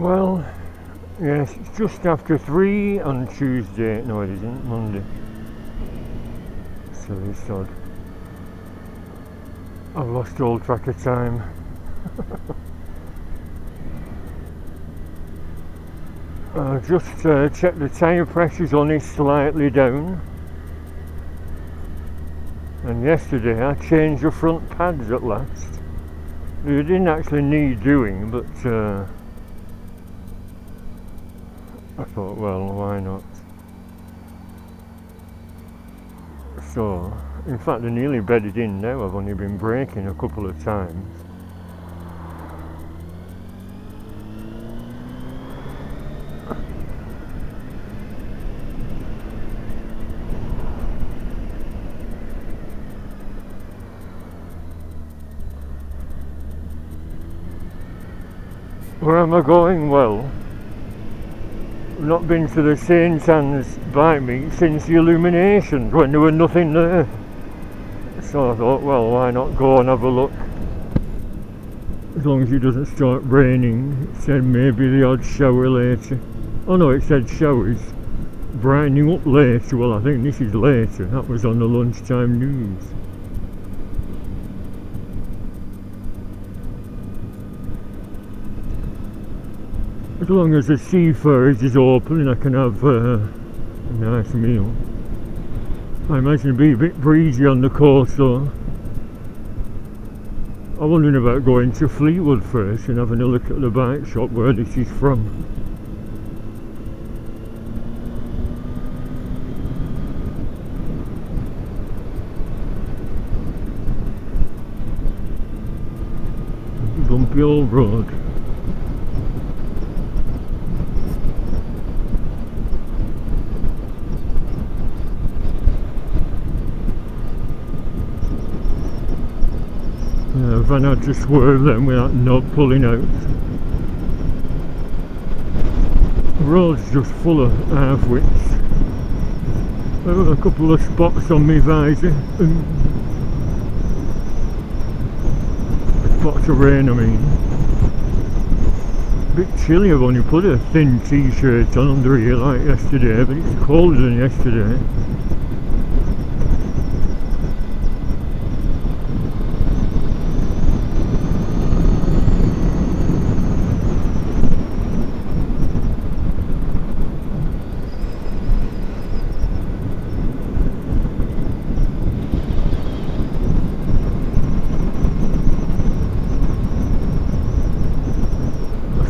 Well, yes, it's just after 3 on Tuesday. No, it isn't. Monday. Silly sod. I've lost all track of time. Just checked the tyre pressure's only slightly down. And yesterday I changed the front pads at last. They didn't actually need doing, but I thought, well, why not? So, in fact, they're nearly bedded in now. I've only been braking a couple of times. Where am I going? Well, I've not been to the St. Anne's bike meet since the illuminations, when there was nothing there. So I thought, well, why not go and have a look? As long as it doesn't start raining. It said maybe the odd shower later. Oh no, it said showers brightening up later. Well, I think this is later. That was on the lunchtime news. As long as the Seafarers is open and I can have a nice meal. I imagine it'll be a bit breezy on the coast though. I'm wondering about going to Fleetwood first and having a look at the bike shop where this is from. Bumpy old road. Van had to swerve then without not pulling out. The road's just full of half widths. I've got a couple of spots on my visor. Spots of rain, I mean. A bit chilly. I've only put a thin t-shirt on under here like yesterday, but it's colder than yesterday.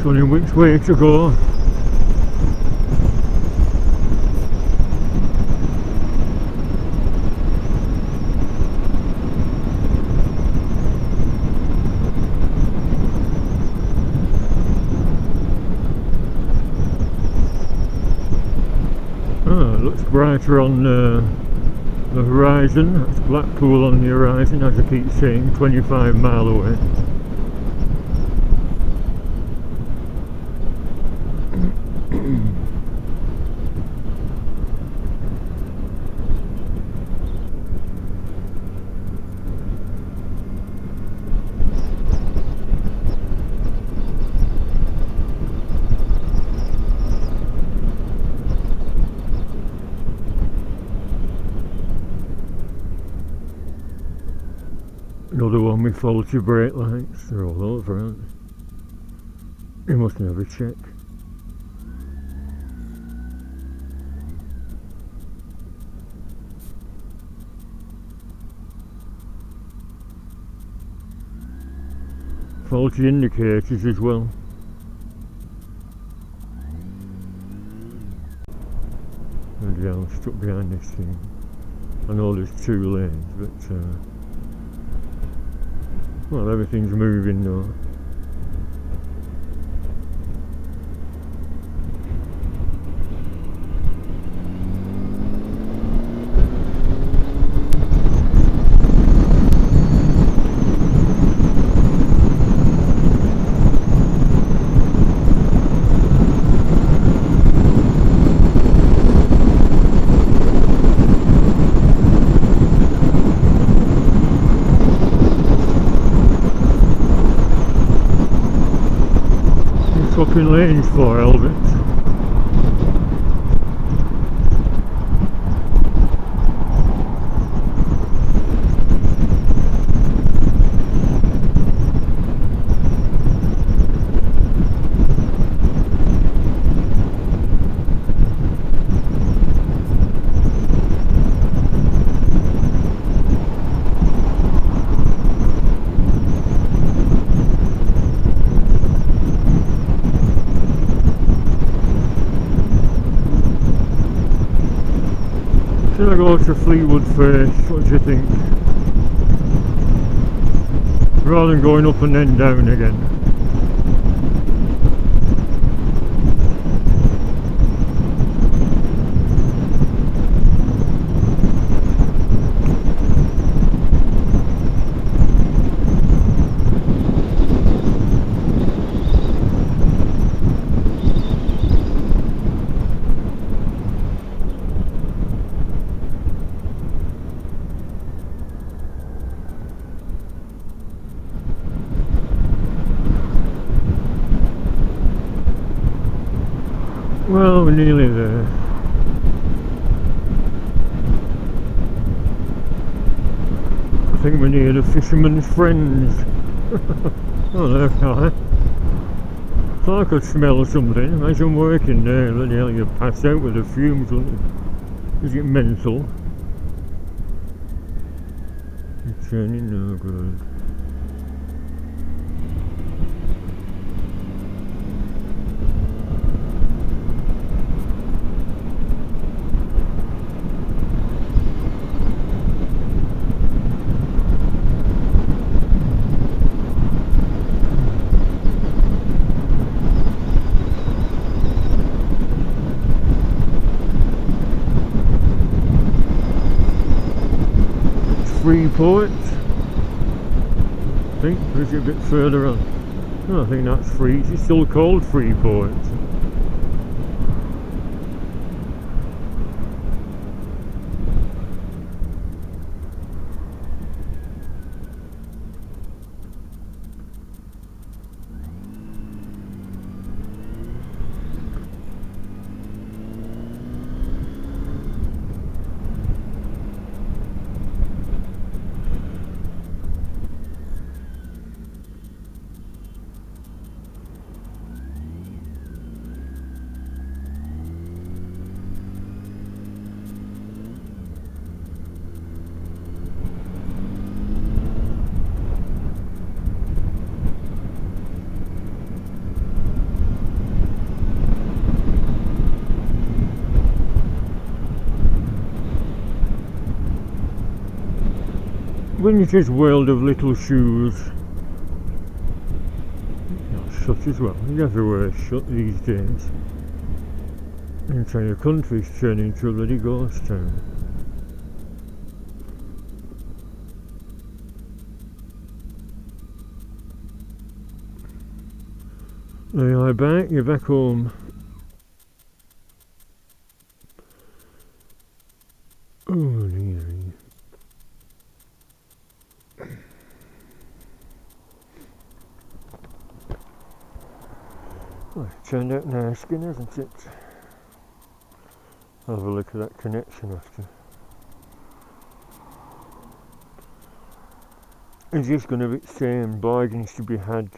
Wondering which way to go. It looks brighter on the horizon. That's Blackpool on the horizon, as I keep saying, 25 mile away. Another one with faulty brake lights. They're all over, aren't they? You must have a check. Faulty indicators as well. And yeah, I'm stuck behind this thing. I know there's 2 lanes, but well, everything's moving now. swapping lanes for, Albert? Should I go to Fleetwood first? What do you think? Rather than going up and then down again. Well, we're nearly there. I think we're near the Fisherman's Friends. Oh, there they are. Thought I could smell something. Imagine working there, bloody hell, you'd pass out with the fumes, wouldn't you? Is it mental? You're turning no good. Freeport, I think, or is it a bit further on? Oh, I think that's free. It's still called Freeport. When it is World of Little Shoes, it's shut as well. Everywhere's shut these days. The entire country's turning into a bloody ghost town. There you are, back. You're back home. Oh dear. Well, it turned out nice skin, hasn't it? I'll have a look at that connection after. It's just going to be the same. Bargains to be had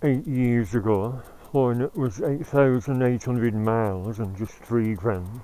8 years ago. Hornet was 8,800 miles and just £3,000.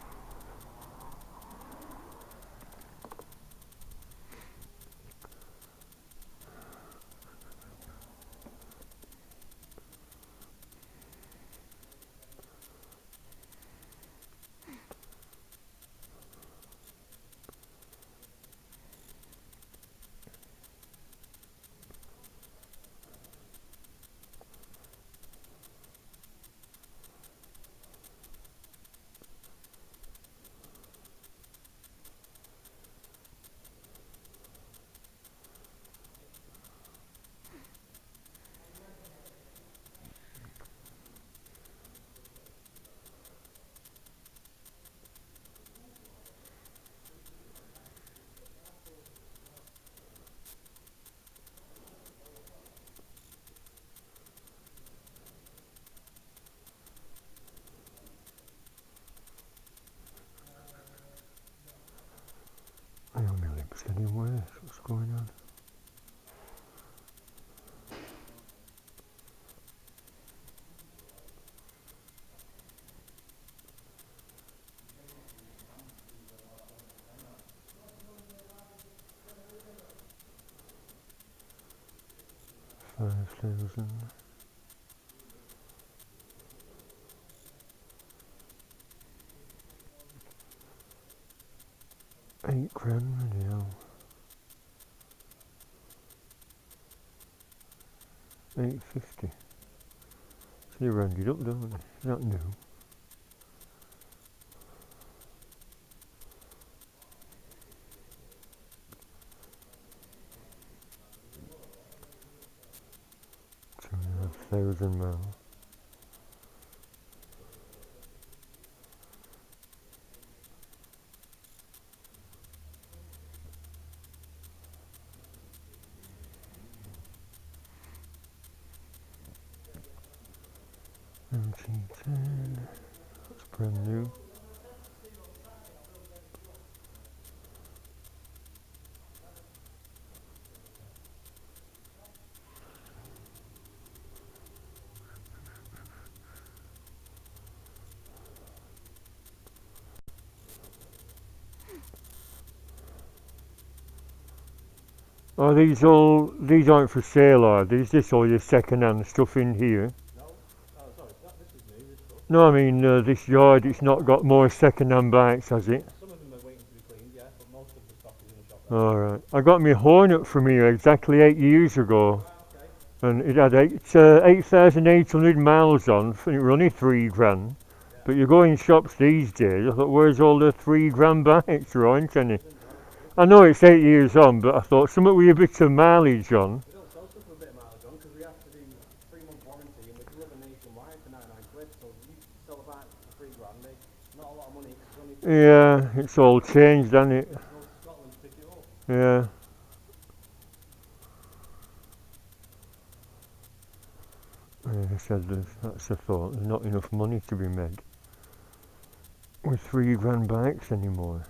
5,000. 8 grand, bloody hell. 850. So they round it up, don't they? Is that new? $2,500 miles. MT10, that's brand new. Are these aren't for sale, are these? This all your second-hand stuff in here? No. Oh, sorry, this is new, this stuff. No, I mean this yard, it's not got more second-hand bikes, has it? Some of them are waiting to be cleaned, yeah, but most of the stock is in the shop. Alright. I got my Hornet from here exactly 8 years ago. Right, okay. And it had 8,800 miles on, and it was only 3 grand. Yeah. But you go in shops these days, I thought, where's all the 3 grand bikes? There aren't any. I know it's 8 years on, but I thought something with a bit of mileage on. We don't sell stuff with a bit of mileage on because we have to do 3-month warranty and we deliver nationwide for 99 quid. So you sell a bike for 3 grand, it's not a lot of money. It's only Yeah, it's all changed, hasn't it? go to Scotland to pick it up. Yeah. I said that's a thought. There's not enough money to be made with 3 grand bikes anymore.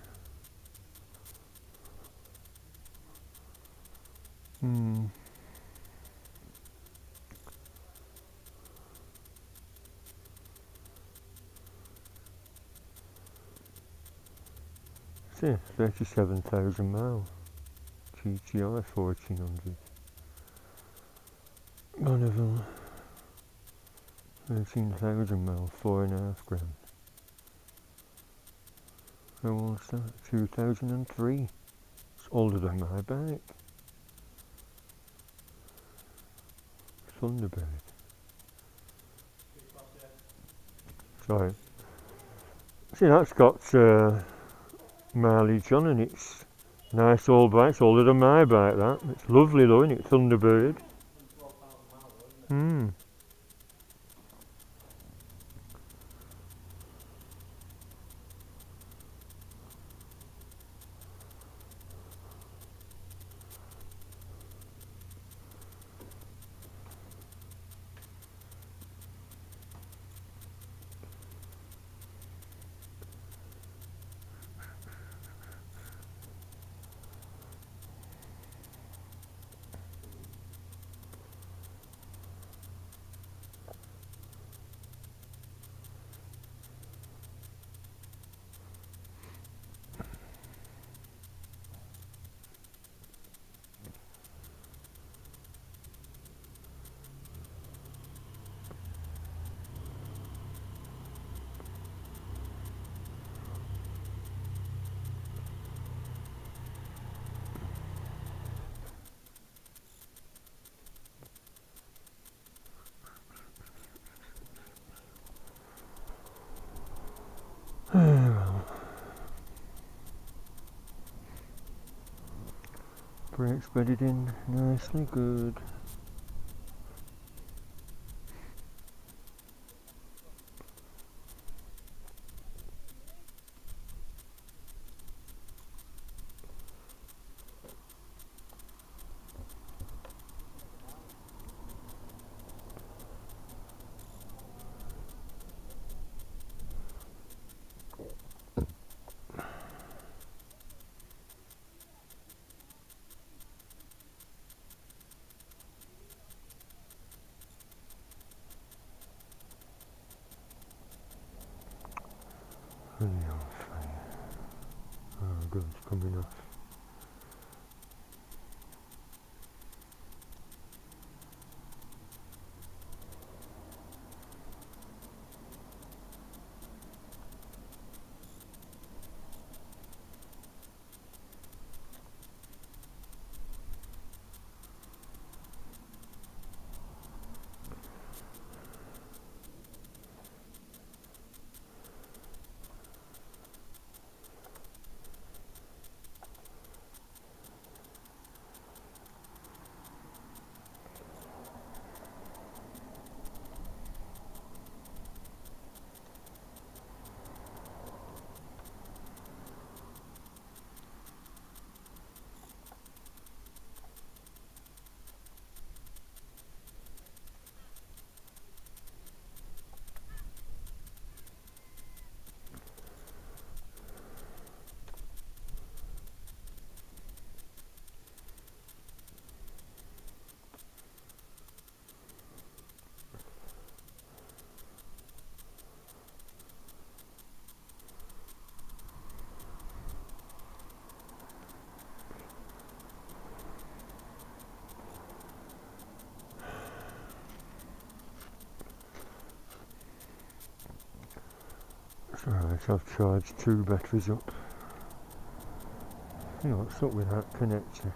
See, 37,000 miles. GTI 1400. Bonneville. 13,000 miles, 4.5 grand. How old's that? 2003. It's older than my bike. Thunderbird. Sorry. See, that's got mileage on, and it's nice old bike. It's older than my bike, that. It's lovely though, isn't it? Thunderbird. Brakes bedded in nicely good. Right, I've charged 2 batteries up. You know, what's up with that connector?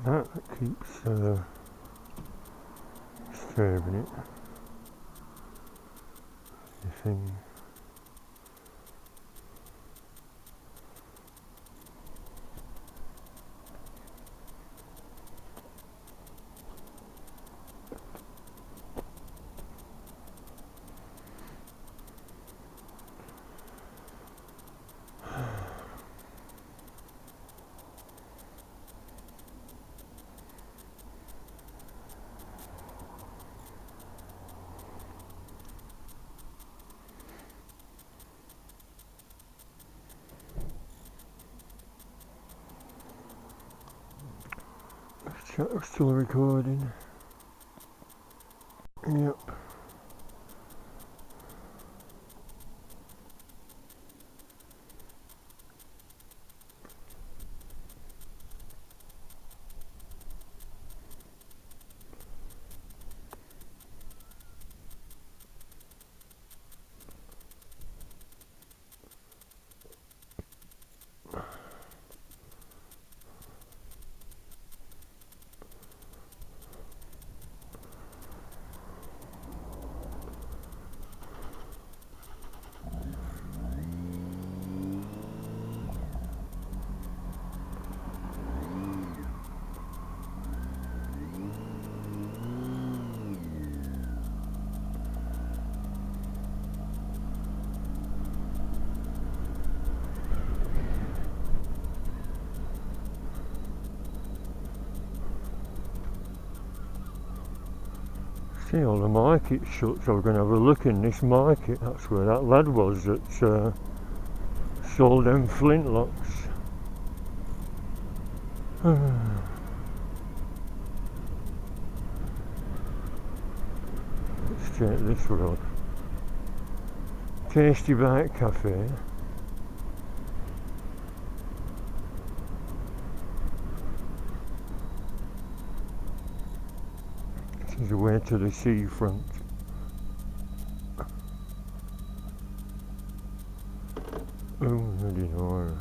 That keeps disturbing it. The thing. Still recording. Yep. See, all the market's shut, so we're going to have a look in this market. That's where that lad was that sold them flintlocks. Let's take this road. Tasty Bite Cafe. This is the way to the seafront. Oh, bloody hell.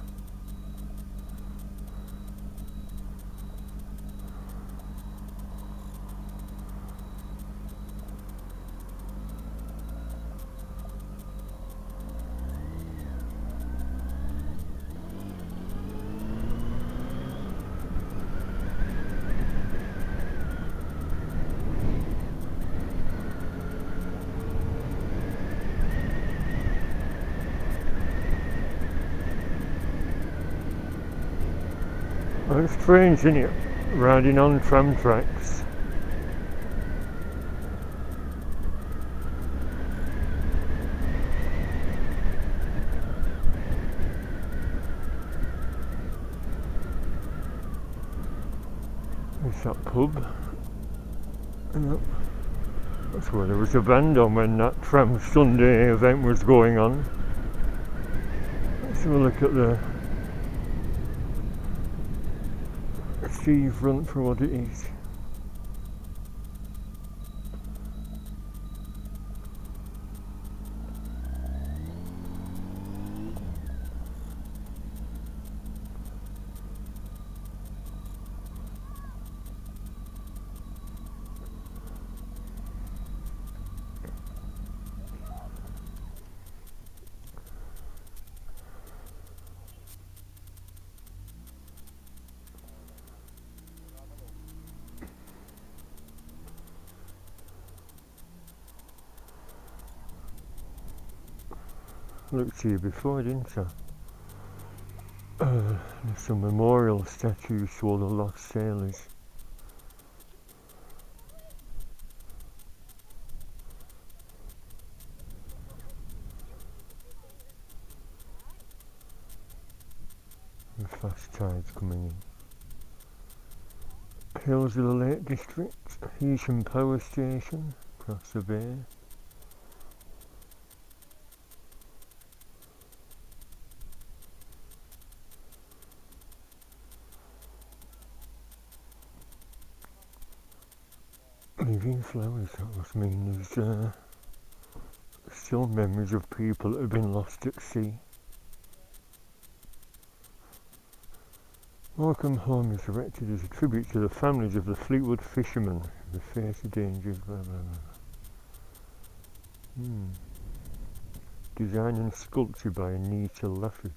It's strange, isn't it, riding on tram tracks. It's that pub. Yep. That's where there was a band on when that Tram Sunday event was going on. Let's have a look at the seafront for what it is. Looked here before, didn't I? There's some memorial statues to all the lost sailors. The fast tide's coming in. Hills of the Lake District, Heysham Power Station, across the bay. Leaving flowers, that must mean there's still memories of people that have been lost at sea. Welcome Home is erected as a tribute to the families of the Fleetwood fishermen who face the dangers, blah blah blah. Design and sculpture by Anita Lafford.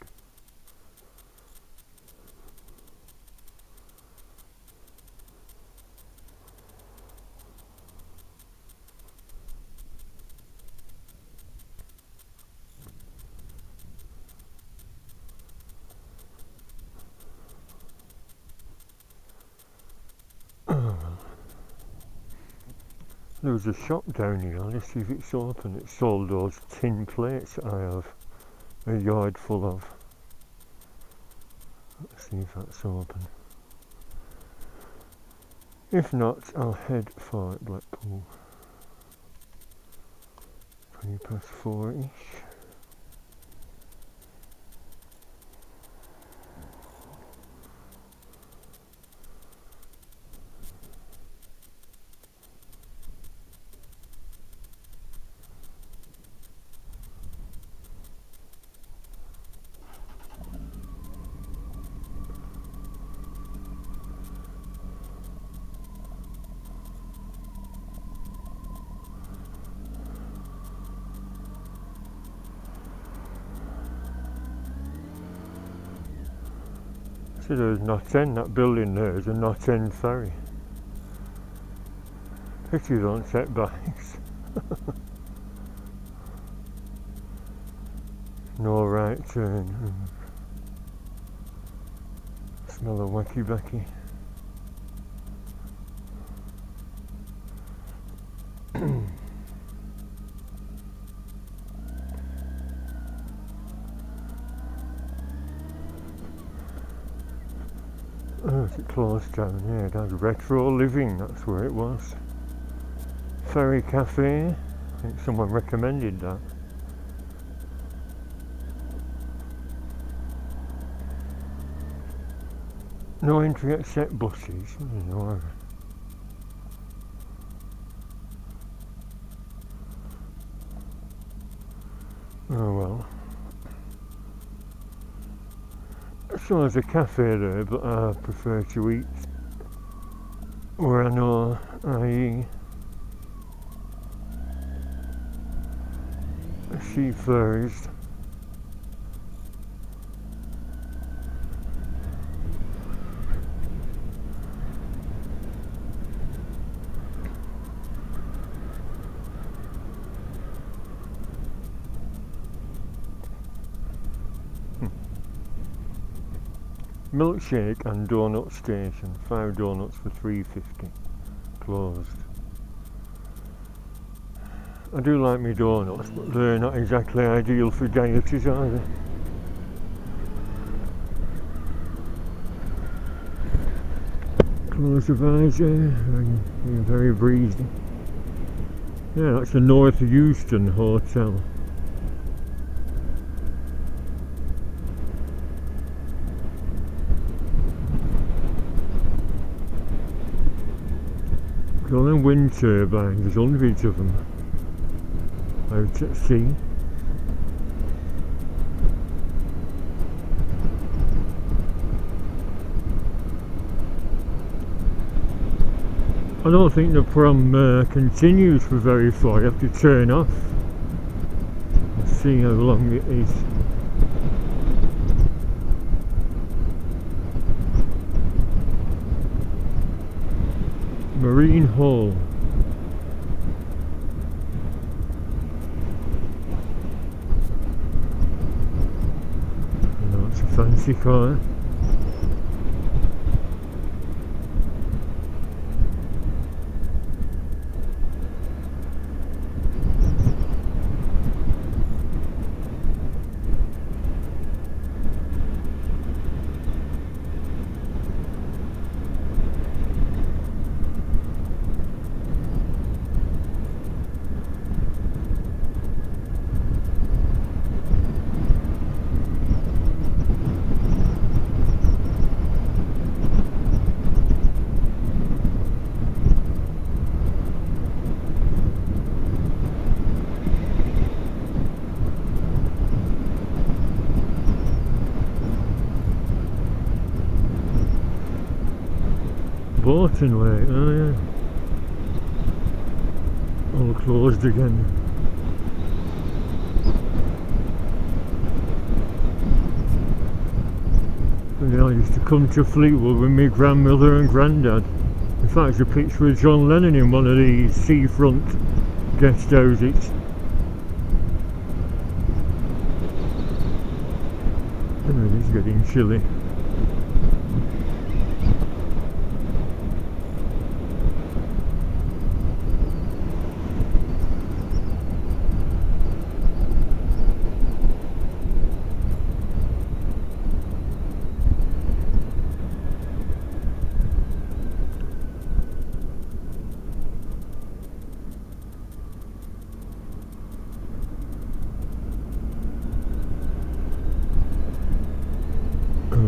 There was a shop down here, let's see if it's open. It sold those tin plates that I have a yard full of. Let's see if that's open. If not, I'll head for Blackpool. 4:20ish. So there's Knot End, that building there is a Knot End ferry. Pity you don't set bikes. No right turn. Smell of wacky backy. Oh, it's closed down here. That's Retro Living, that's where it was. Ferry Cafe, I think someone recommended that. No entry except buses. No. Oh well. So there's a cafe there, but I prefer to eat where I know, i.e. seafarers. Milkshake and donut station, 5 donuts for $3.50, closed. I do like me donuts, but they're not exactly ideal for dieters either. Close the visor, very breezy. Yeah, that's the North Euston Hotel. all them wind turbines, there's hundreds of them out at sea. I don't think the prom continues for very far. You have to turn off and see how long it is. Marine Hall. Oh, it's a fancy car. Bolton Way, oh yeah. All closed again. Yeah, I used to come to Fleetwood with my grandmother and granddad. In fact, there's a picture of John Lennon in one of these seafront guest houses. Oh, it's getting chilly.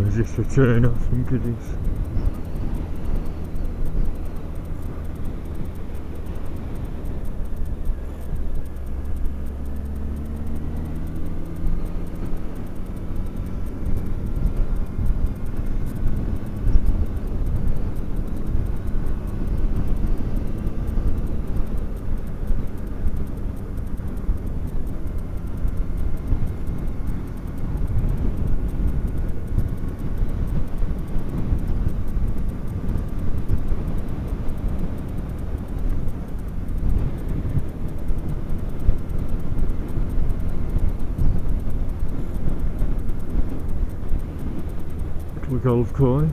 Is this a turn? I think it is. Golf course.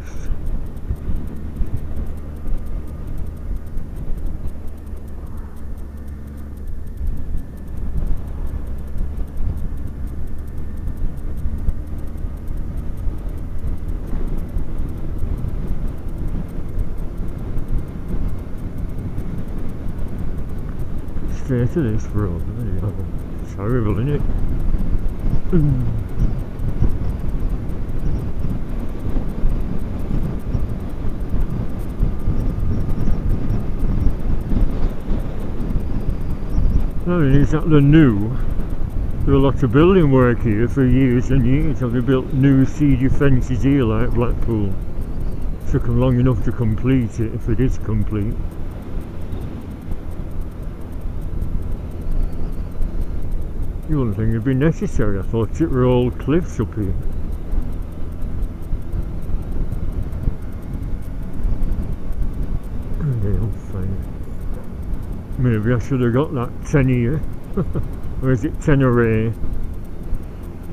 Straight to this road. It's horrible, isn't it? Well, is that the new? There a lot of building work here for years and years. Have they built new siege fences here like Blackpool? Took them long enough to complete it, if it is complete. You wouldn't think it'd be necessary. I thought it were all cliffs up here. Maybe I should have got that 10 here. Or is it Tenere?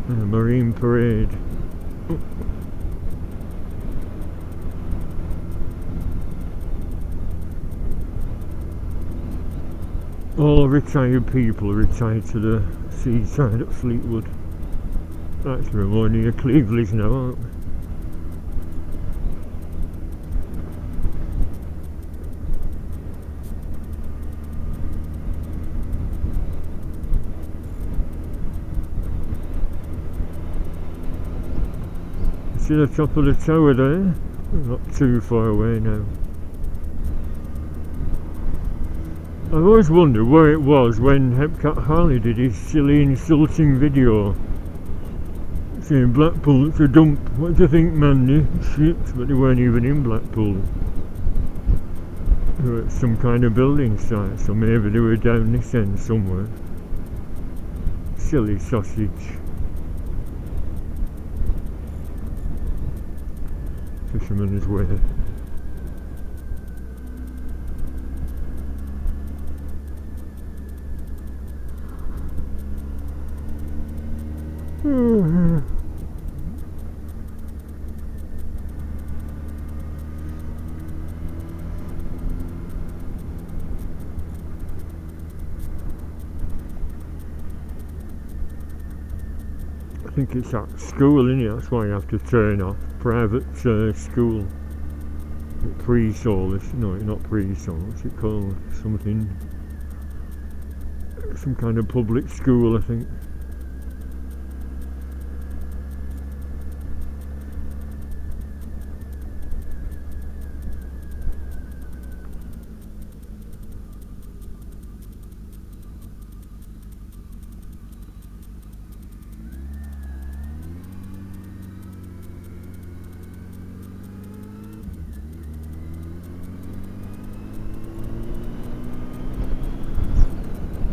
Marine Parade. All retired people retired to the seaside at Fleetwood. Actually, we're more near Cleveleys now, aren't we? See the top of the tower there? Not too far away now. I always wonder where it was when Hepcat Harley did his silly insulting video saying Blackpool, it's a dump. What do you think, Mandy? Shit, but they weren't even in Blackpool. They were at some kind of building site, so maybe they were down this end somewhere. Silly sausage. Fisherman's Way. I think it's at school, isn't it? That's why you have to turn off. Private school. Pre-soul, no, not pre-soul, what's it called? Something. Some kind of public school, I think.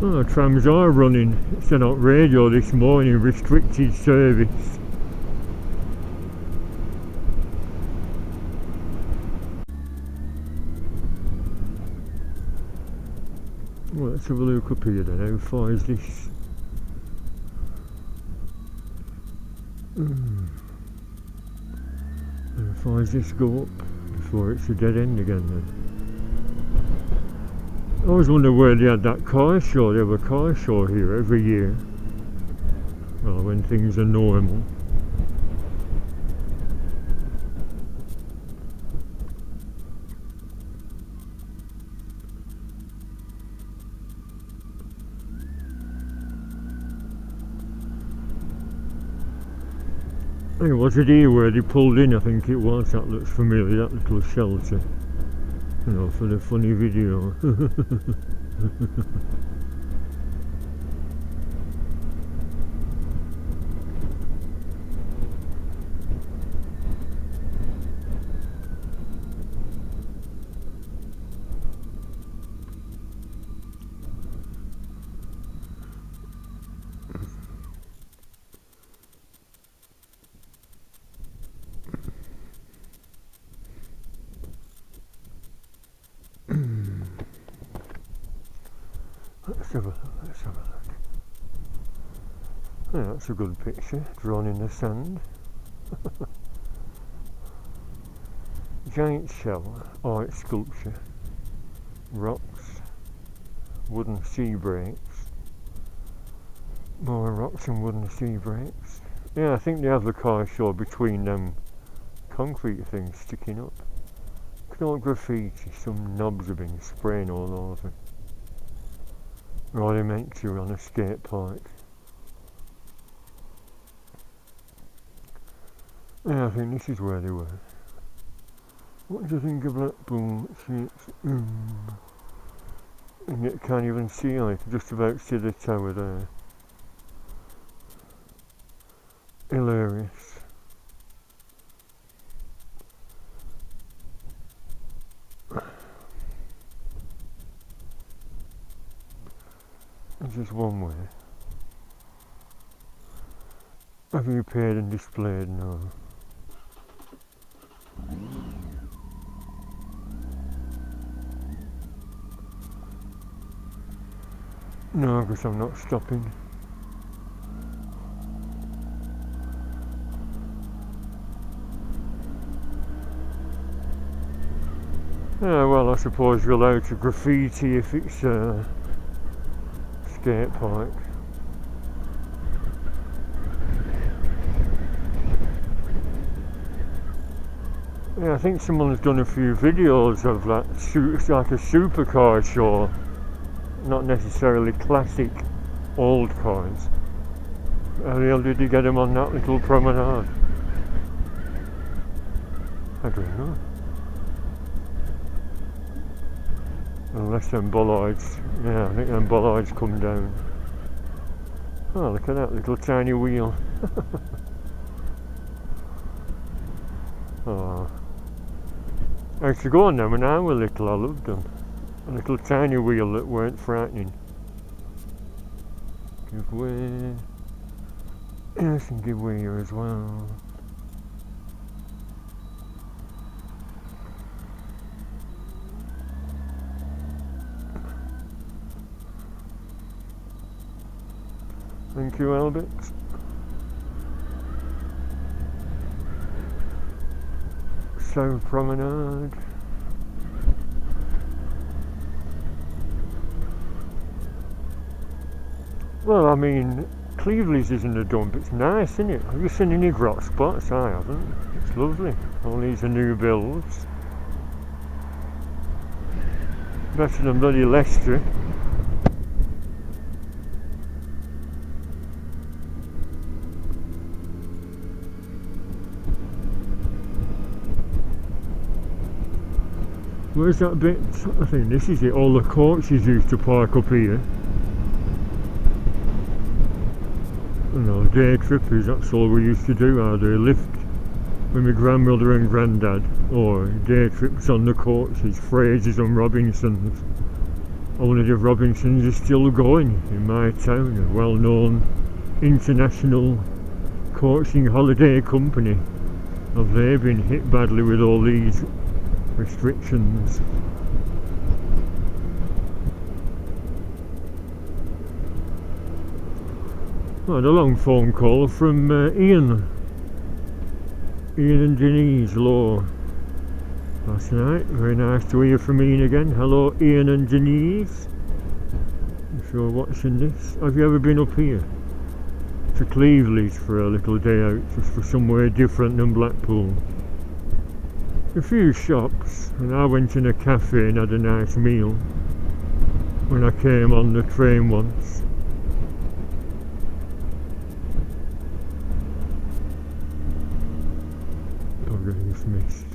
Oh, trams are running. It's on radio this morning, restricted service. Well, let's have a look up here then. How far is this? How far does this go up before it's a dead end again then? I always wonder where they had that car show. They have a car show here every year. Well, when things are normal. Hey, was it here where they pulled in? I think it was. That looks familiar, that little shelter. You know, for the funny video. Let's have a look. Yeah, that's a good picture, drawn in the sand. Giant shell, art sculpture, rocks, wooden sea brakes, more rocks and wooden sea brakes. Yeah, I think they have the car show between them concrete things sticking up. Look at all graffiti, some knobs have been spraying all over. Right, they meant to on a skate park. Yeah, I think this is where they were. What do you think of Blackpool? And you can't even see it, just about see the tower there. Hilarious. It's just one way. Have you paid and displayed? No. No, because I'm not stopping. Yeah, well, I suppose you're allowed to graffiti if it's a skate park. Yeah, I think someone's done a few videos of that. It's like a supercar show, not necessarily classic old cars. How the hell did you get them on that little promenade? I don't know. Unless them bollards, yeah, I think them bollards come down. Oh, look at that little tiny wheel. Oh. I used to go on them when I was little, I loved them. A little tiny wheel that weren't frightening. Give way. Yes, and give way here as well. Thank you, Albert. South Promenade. Well, I mean, Cleveleys isn't a dump, it's nice, isn't it? Have you seen any grot spots? I haven't. It's lovely. All these are new builds. Better than bloody Leicester. Where's that bit? I think this is it. All the coaches used to park up here. You know, day trippers, that's all we used to do, either lift with my grandmother and granddad, or day trips on the coaches, Frasers and Robinsons. Only the Robinsons are still going in my town, a well-known international coaching holiday company. Have they been hit badly with all these restrictions? I had a long phone call from Ian and Denise Law last night. Very nice to hear from Ian again. Hello Ian and Denise, if you're watching this. Have you ever been up here to Cleveleys for a little day out, just for somewhere different than Blackpool? A few shops, and I went in a cafe and had a nice meal when I came on the train once. Bugger, missed.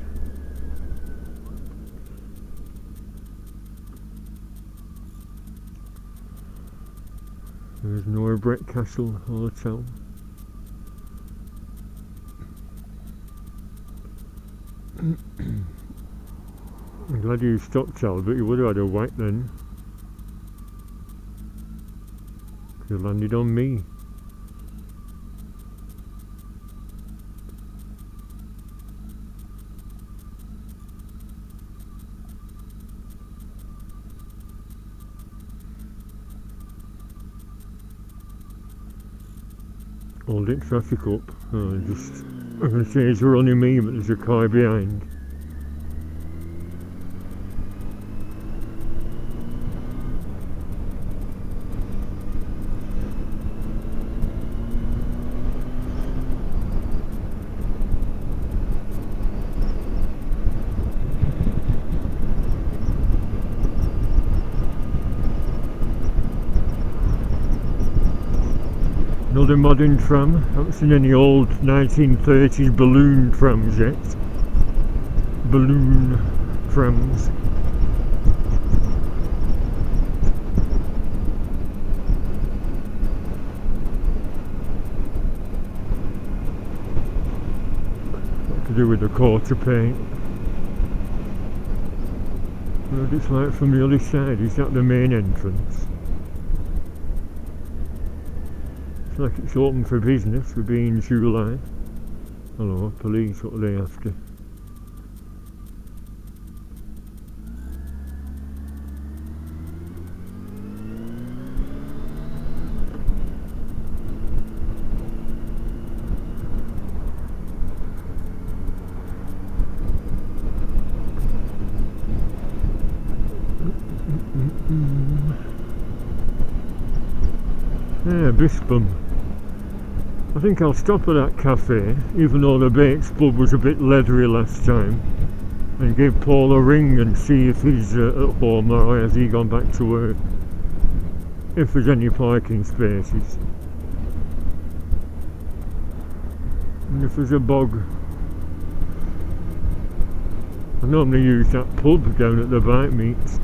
There's Norbreck Castle Hotel. I'm glad you stopped, Albert. You would have had a whack then. You landed on me. Holding traffic up. I'm going to say it's running me, but there's a car behind. Another modern tram. I haven't seen any old 1930s balloon trams yet. Balloon trams. What to do with the quarter paint? What it's like from the other side. Is that the main entrance? Like it's open for business, we're being July. Hello, police, what are they after? Yeah, Bispam. I think I'll stop at that cafe, even though the Bates pub was a bit leathery last time, and give Paul a ring and see if he's at home or has he gone back to work, if there's any parking spaces, and if there's a bog. I normally use that pub down at the bike meets.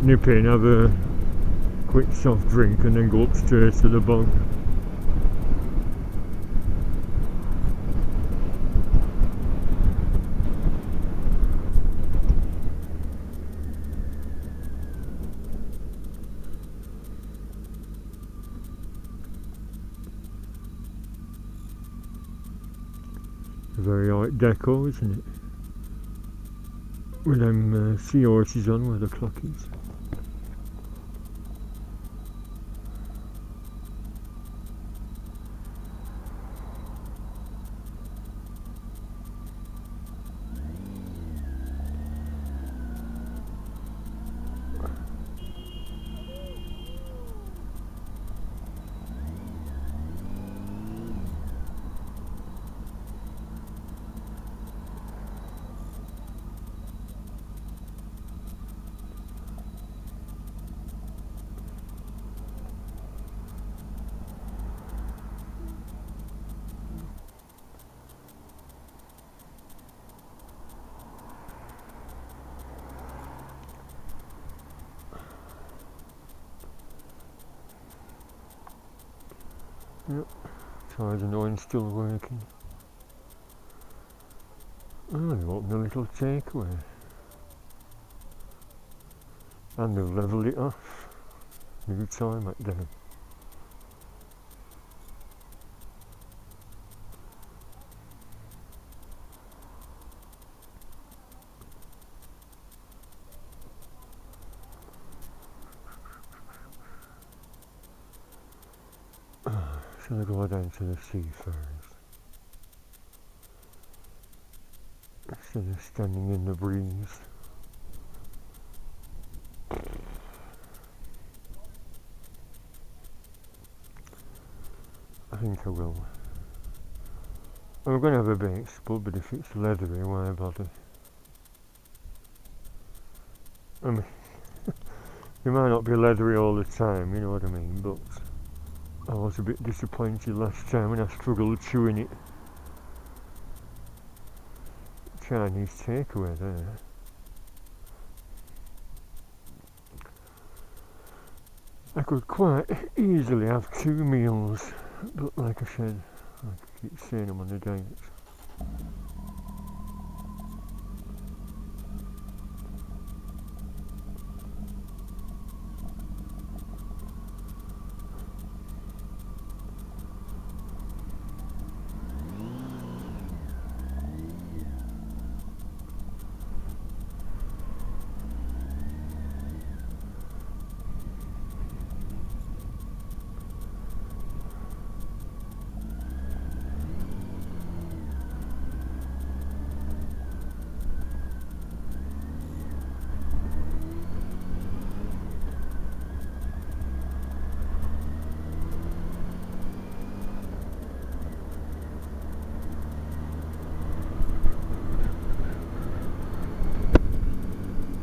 nip in, have a quick soft drink and then go upstairs to the bog. Very art deco, isn't it? With them seahorses on where the clock is. Yep, tires and oil's still working. Oh, they opened a little takeaway. And they've levelled it off. New time at them. Shall I go down to the seafarers instead of standing in the breeze? I think I will. I'm going to have a bait spud, but if it's leathery, why bother? I mean, it might not be leathery all the time, you know what I mean, but I was a bit disappointed last time when I struggled chewing it. Chinese takeaway there. I could quite easily have 2 meals, but like I said, I keep saying I'm on a diet.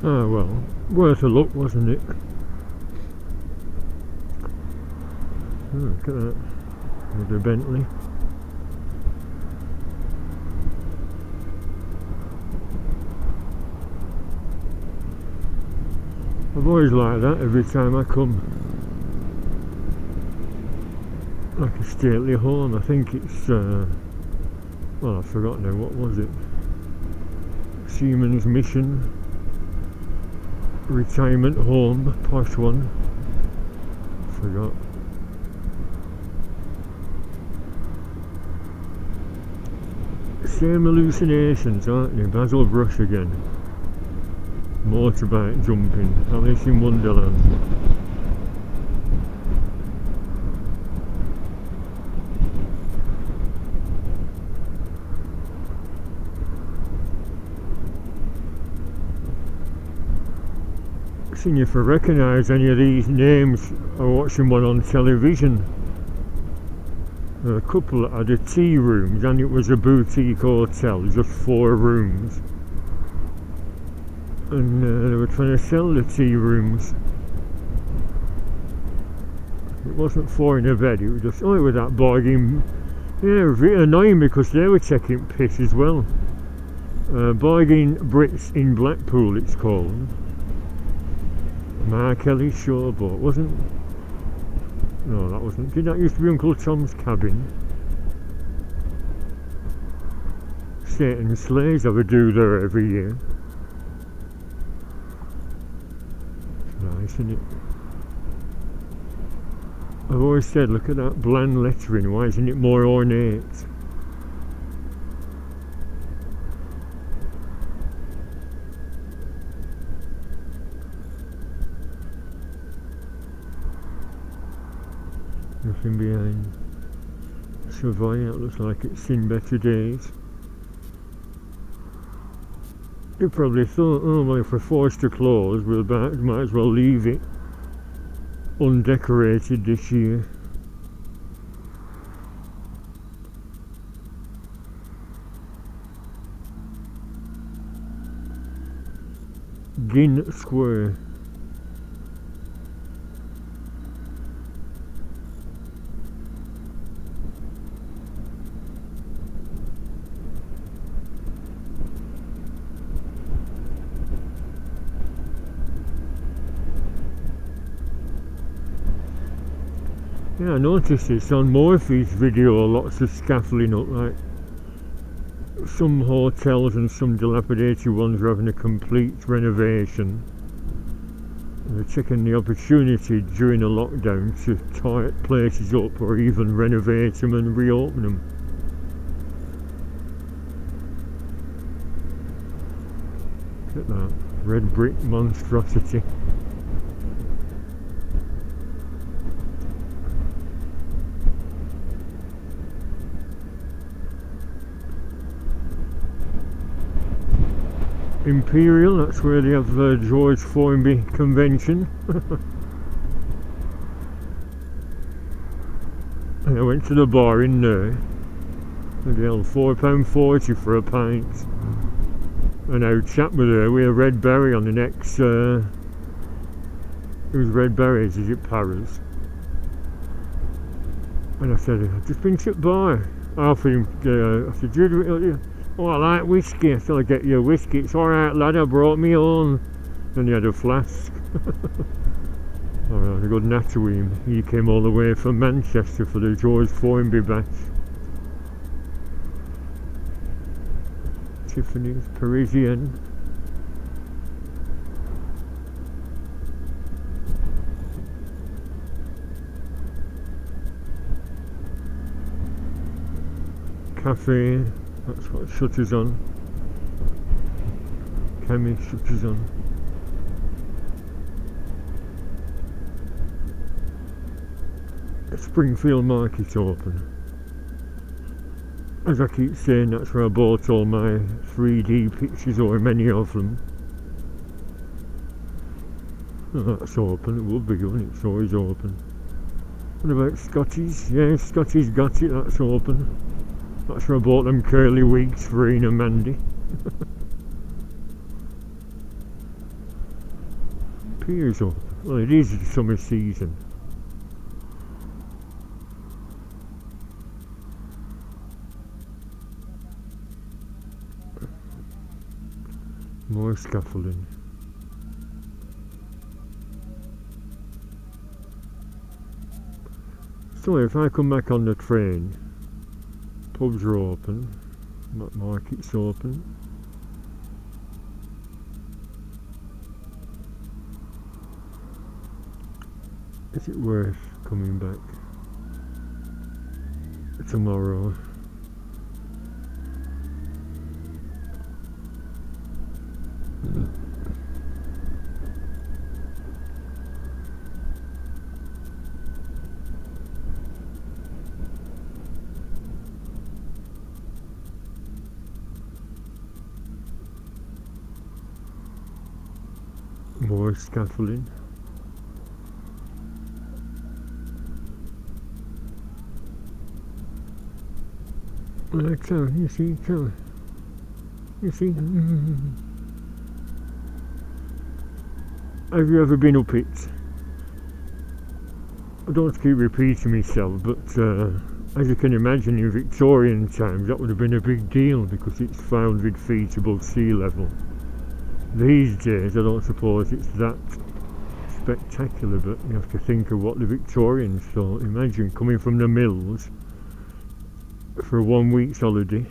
Oh well, worth a look, wasn't it? Oh, look at that, with the Bentley. I've always liked that every time I come. Like a stately home. I think it's, well, I've forgotten now, what was it? Seaman's Mission retirement home, posh one. Forgot. Same hallucinations, aren't they? Basil Brush again. Motorbike jumping. Alice in Wonderland. Seeing if I recognise any of these names. I was watching one on television. A couple had a tea rooms and it was a boutique hotel, just 4 rooms. And they were trying to sell the tea rooms. It wasn't 4 in a bed, it was just, oh, it was that bargain. Yeah, it was really annoying because they were taking piss as well. Bargain Brits in Blackpool, it's called. Mark Ellis showboat, wasn't? No, that wasn't. Did that used to be Uncle Tom's cabin? Satan's Sleighs have a do there every year. It's nice, isn't it? I've always said, look at that bland lettering, why isn't it more ornate? Nothing behind Savoy, it looks like it's seen better days. You probably thought, oh well, if we're forced to close, we might as well leave it undecorated this year. Gin Square. Yeah, I noticed this on Morphy's video, lots of scaffolding up, like some hotels and some dilapidated ones are having a complete renovation. They're taking the opportunity during a lockdown to tie places up or even renovate them and reopen them. Look at that red brick monstrosity. Imperial, that's where they have the George Formby convention. And I went to the bar in there. They held £4.40 for a pint. And our chap was there with a red berry on the next. It was red berries, is it Paras? And I said, I've just been to the bar. I said, oh, I like whiskey. I said, I'll get you a whiskey. It's alright, lad, I brought me own. And he had a flask. Alright, a good natter with him. He came all the way from Manchester for the George Formby bash. Tiffany's Parisian. Cafe. That's what shutters on. Chemist shutters on. Springfield Market open. As I keep saying, that's where I bought all my 3D pictures, or many of them. Oh, that's open, it would be, wouldn't it? It's always open. What about Scotty's? Yeah, Scotty's got it, that's open. That's where I bought them curly wigs for Ian and Mandy. Piers open. Well, it is the summer season. More scaffolding. So if I come back on the train, pubs are open, market's open. Is it worth coming back tomorrow? More scaffolding. Like so, you see, so. You see? Have you ever been up it? I don't want to keep repeating myself, but as you can imagine, in Victorian times that would have been a big deal because it's 500 feet above sea level. These days I don't suppose it's that spectacular, but you have to think of what the Victorians thought. Imagine coming from the mills for a 1 week's holiday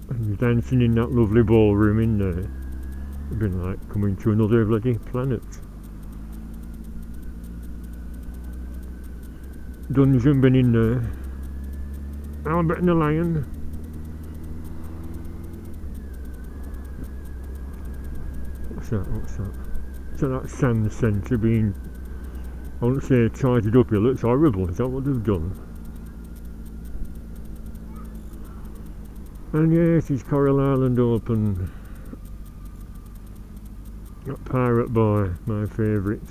and you're dancing in that lovely ballroom in there. It'd been like coming to another bloody planet. Dungeon been in there. Albert and the Lion. What's that? What's that? So that sand centre being, I won't say tidied up, it looks horrible. Is that what they've done? And yes, it's Coral Island open. That Pirate Boy, my favourite.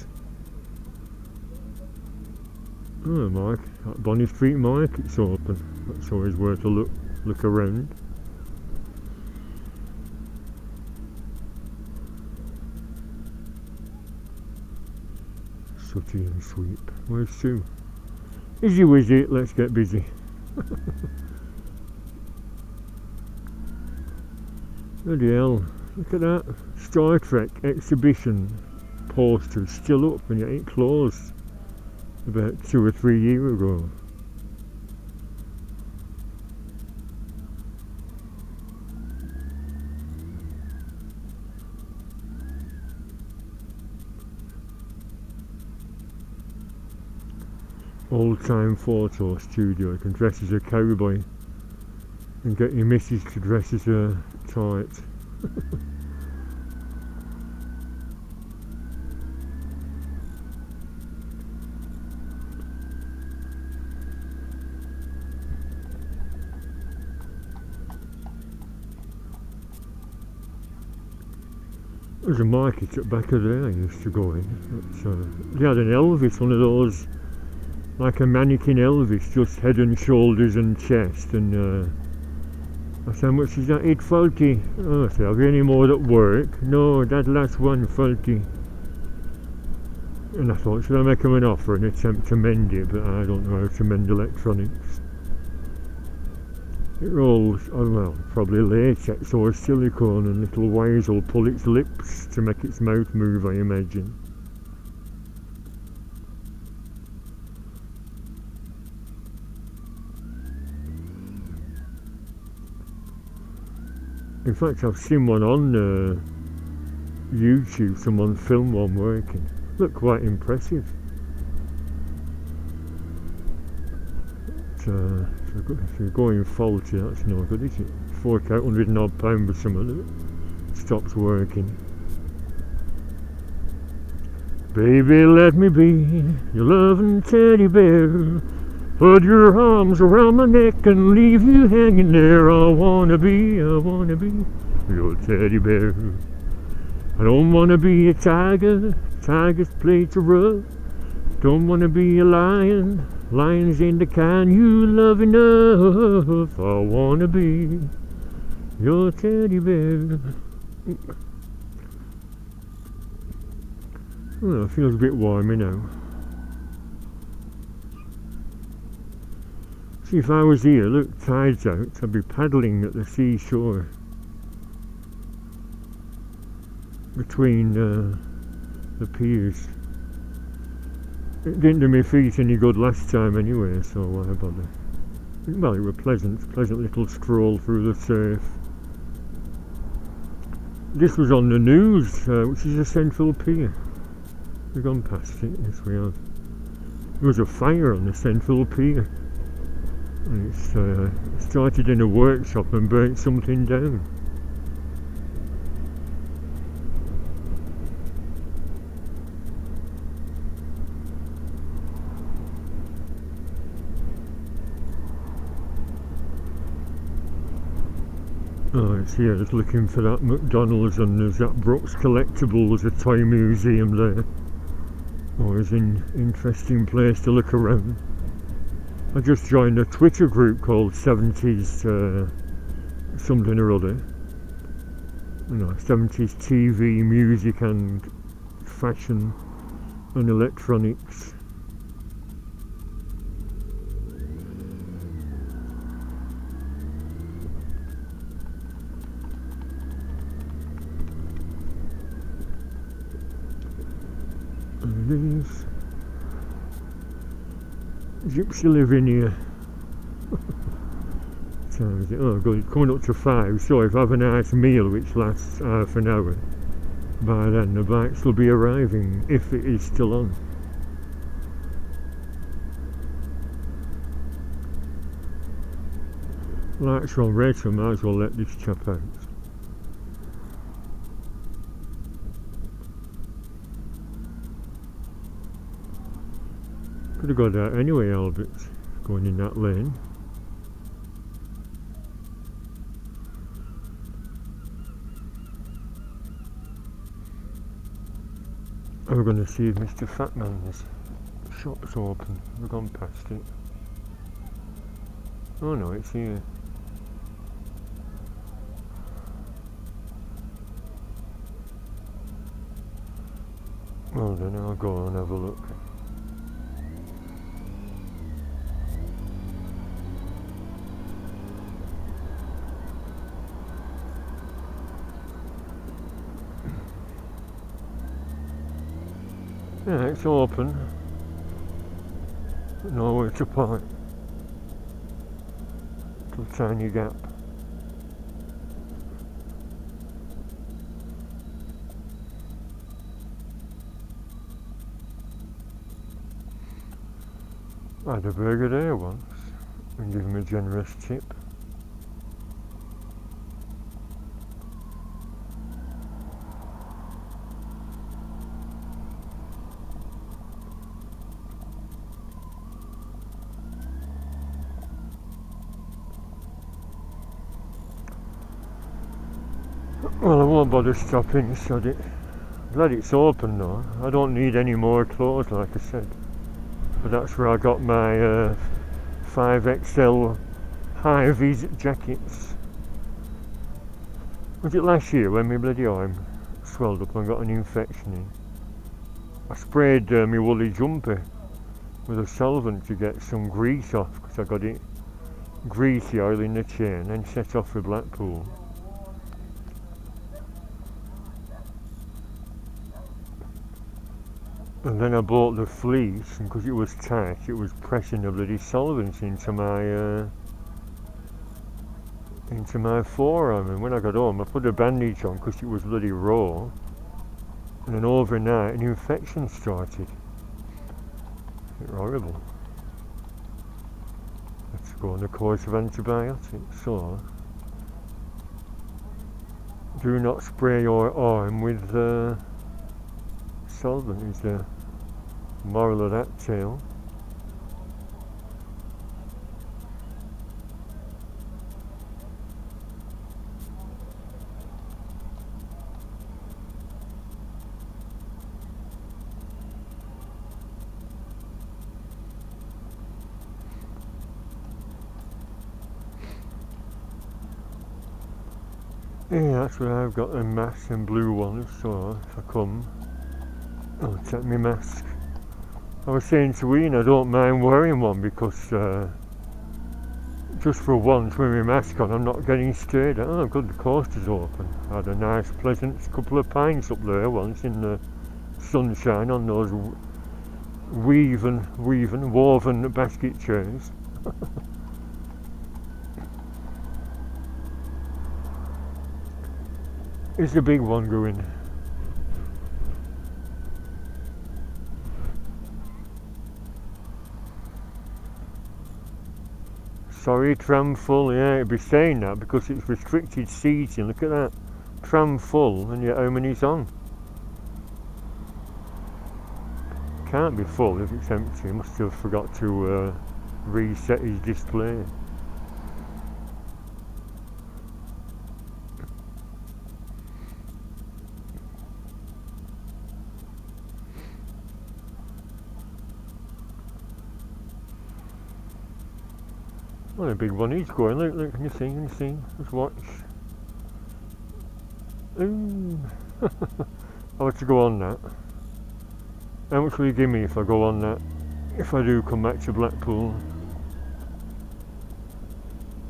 Oh, Mike, that Bonnie Street Market's open. That's always worth a look around. Sooty and Sweep. Where's Sue? Izzy Wizzy, let's get busy. Bloody hell, look at that. Star Trek exhibition poster still up and yet it closed about 2 or 3 years ago. Old time photo studio. You can dress as a cowboy and get your missus to dress as a tight. There's a market at back of there I used to go in. They had an Elvis, one of those, like a mannequin Elvis, just head and shoulders and chest, and I said, how much is that? $8.40. Oh, I said, have you any more at work? No, that last one, $40. And I thought, should I make him an offer and attempt to mend it, but I don't know how to mend electronics. It rolls, oh well, probably latex or silicone, and little wires will pull its lips to make its mouth move, I imagine. In fact, I've seen one on YouTube, someone film one working. Looked quite impressive. If you're going faulty, that's no good, is it? Fork out 100 and odd pound with something that stops working. Baby, let me be your loving teddy bear. Put your arms around my neck and leave you hanging there. I wanna be your teddy bear. I don't wanna be a tiger, tiger's play too rough. Don't wanna be a lion, lion's in the kind you love enough. I wanna be your teddy bear. Oh, it feels a bit warmer now. See, if I was here, look, tide's out, I'd be paddling at the seashore between the piers. It didn't do my feet any good last time anyway, so why bother? Well, it was pleasant little stroll through the surf. This was on the news, which is a Central Pier. We've gone past it, yes we have. There was a fire on the Central Pier. And it started in a workshop and burnt something down. Oh, it's here, it's looking for that McDonald's, and there's that Brooks Collectibles, a toy museum there. Always an interesting place to look around. I just joined a Twitter group called 70s something or other. You know, 70s TV, music and fashion and electronics. Cleveleys. Gypsy living here. Time is it? Oh god, it's coming up to 5, so if I have a nice meal which lasts half an hour, by then the bikes will be arriving, if it is still on. Lights are on red, so I might as well let this chap out. Could have got out anyway, Albert, going in that lane. We're going to see if Mr. Fatman's shop's open. We've gone past it. Oh no, it's here. Well then, I'll go and have a look. Yeah, it's open. Nowhere to park. Little tiny gap. I had a burger there once and give him a generous tip. Well, I won't bother stopping, sod it. Glad it's open though. I don't need any more clothes, like I said. But that's where I got my 5XL high-vis jackets. Was it last year when my bloody arm swelled up and got an infection in? I sprayed my woolly jumper with a solvent to get some grease off, because I got it greasy oil in the chain, and set off for Blackpool. And then I bought the fleece, and because it was tight, it was pressing the bloody solvents into my forearm. And when I got home, I put a bandage on because it was bloody raw. And then overnight, an infection started. It's horrible. Let's go on a course of antibiotics. So, do not spray your arm with solvent, is the moral of that tale. Yeah, that's where I've got the mask and blue ones, so if I come, I'll take my mask. I was saying to Ian I don't mind wearing one because just for once with my mask on I'm not getting stared at. Oh good, the coaster's open. I had a nice pleasant couple of pints up there once in the sunshine on those woven basket chairs. Is the big one going? Sorry, tram full. Yeah, it'd be saying that because it's restricted seating. Look at that. Tram full, and yet how many's on? Can't be full if it's empty. Must have forgot to reset his display. Well, a big one is going. Look, can you see? Just watch. Ooh. I'll have to go on that. How much will you give me if I go on that? If I do come back to Blackpool?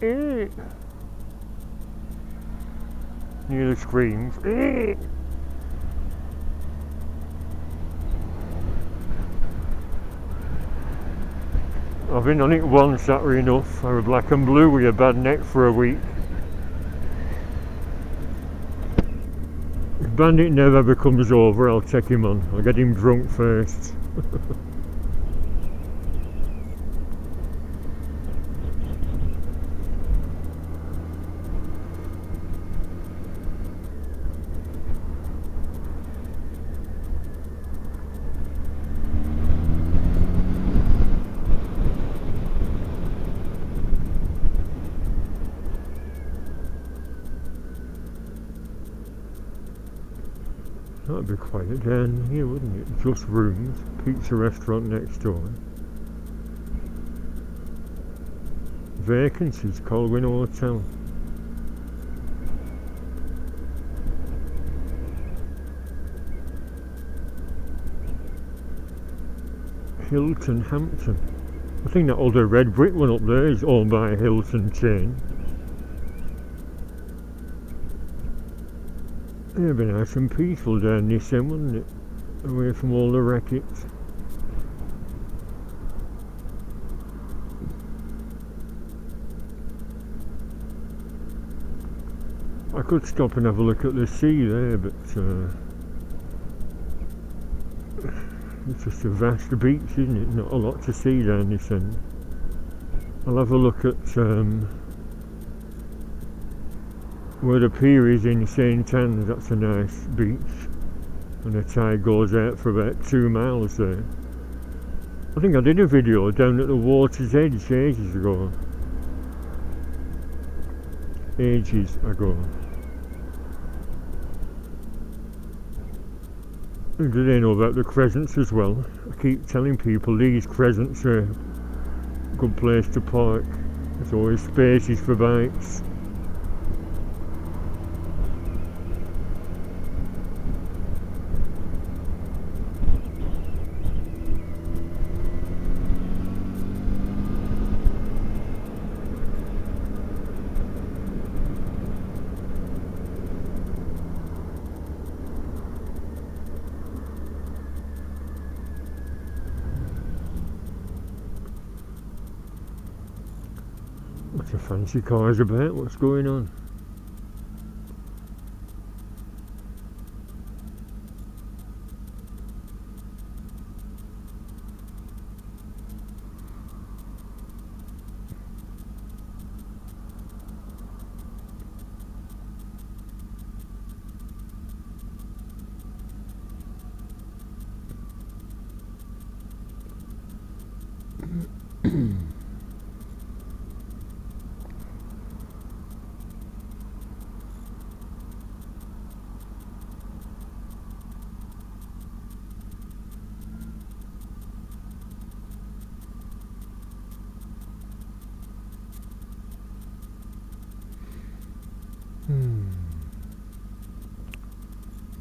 Near the screens. I've been on it once, that were enough. I was black and blue with a bad neck for a week. If Bandit never ever comes over, I'll take him on. I'll get him drunk first. That'd be quiet down here, wouldn't it? Just rooms, pizza restaurant next door. Vacancies, Colwyn Hotel. Hilton Hampton. I think that other red brick one up there is owned by a Hilton chain. It'd be nice and peaceful down this end, wouldn't it? Away from all the racket. I could stop and have a look at the sea there, but it's just a vast beach, isn't it? Not a lot to see down this end. I'll have a look at where the pier is in St Anne's. That's a nice beach, and the tide goes out for about 2 miles there. I think I did a video down at the water's edge ages ago. And do they know about the crescents as well? I keep telling people these crescents are a good place to park. There's always spaces for bikes. What's the fancy cars about? What's going on?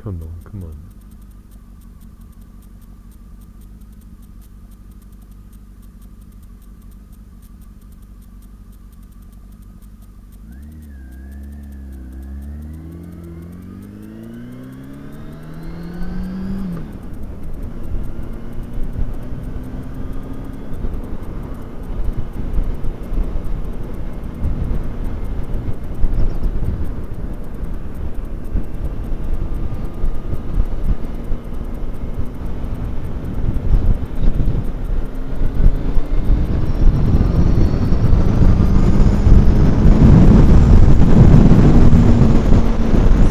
Come on, come on.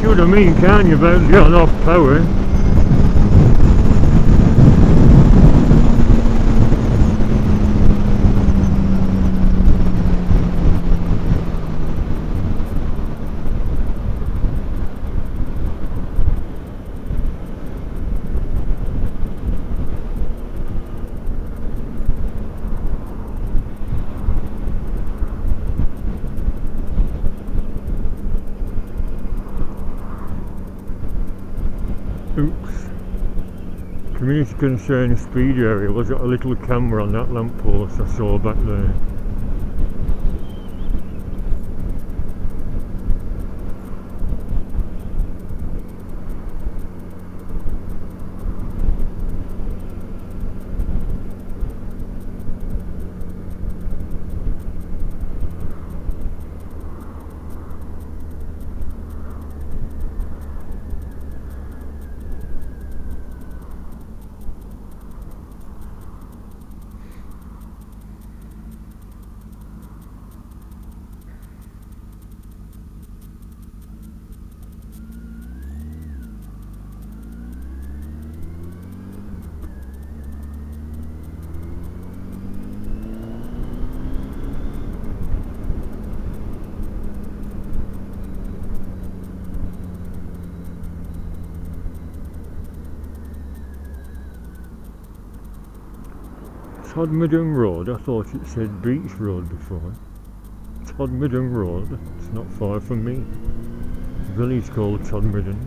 What I mean, can you, about getting off power? Oops. Community concern speed area. Was it a little camera on that lamppost I saw back there? Todmorden Road, I thought it said Beach Road before. Todmorden Road, it's not far from me. The village called Todmorden.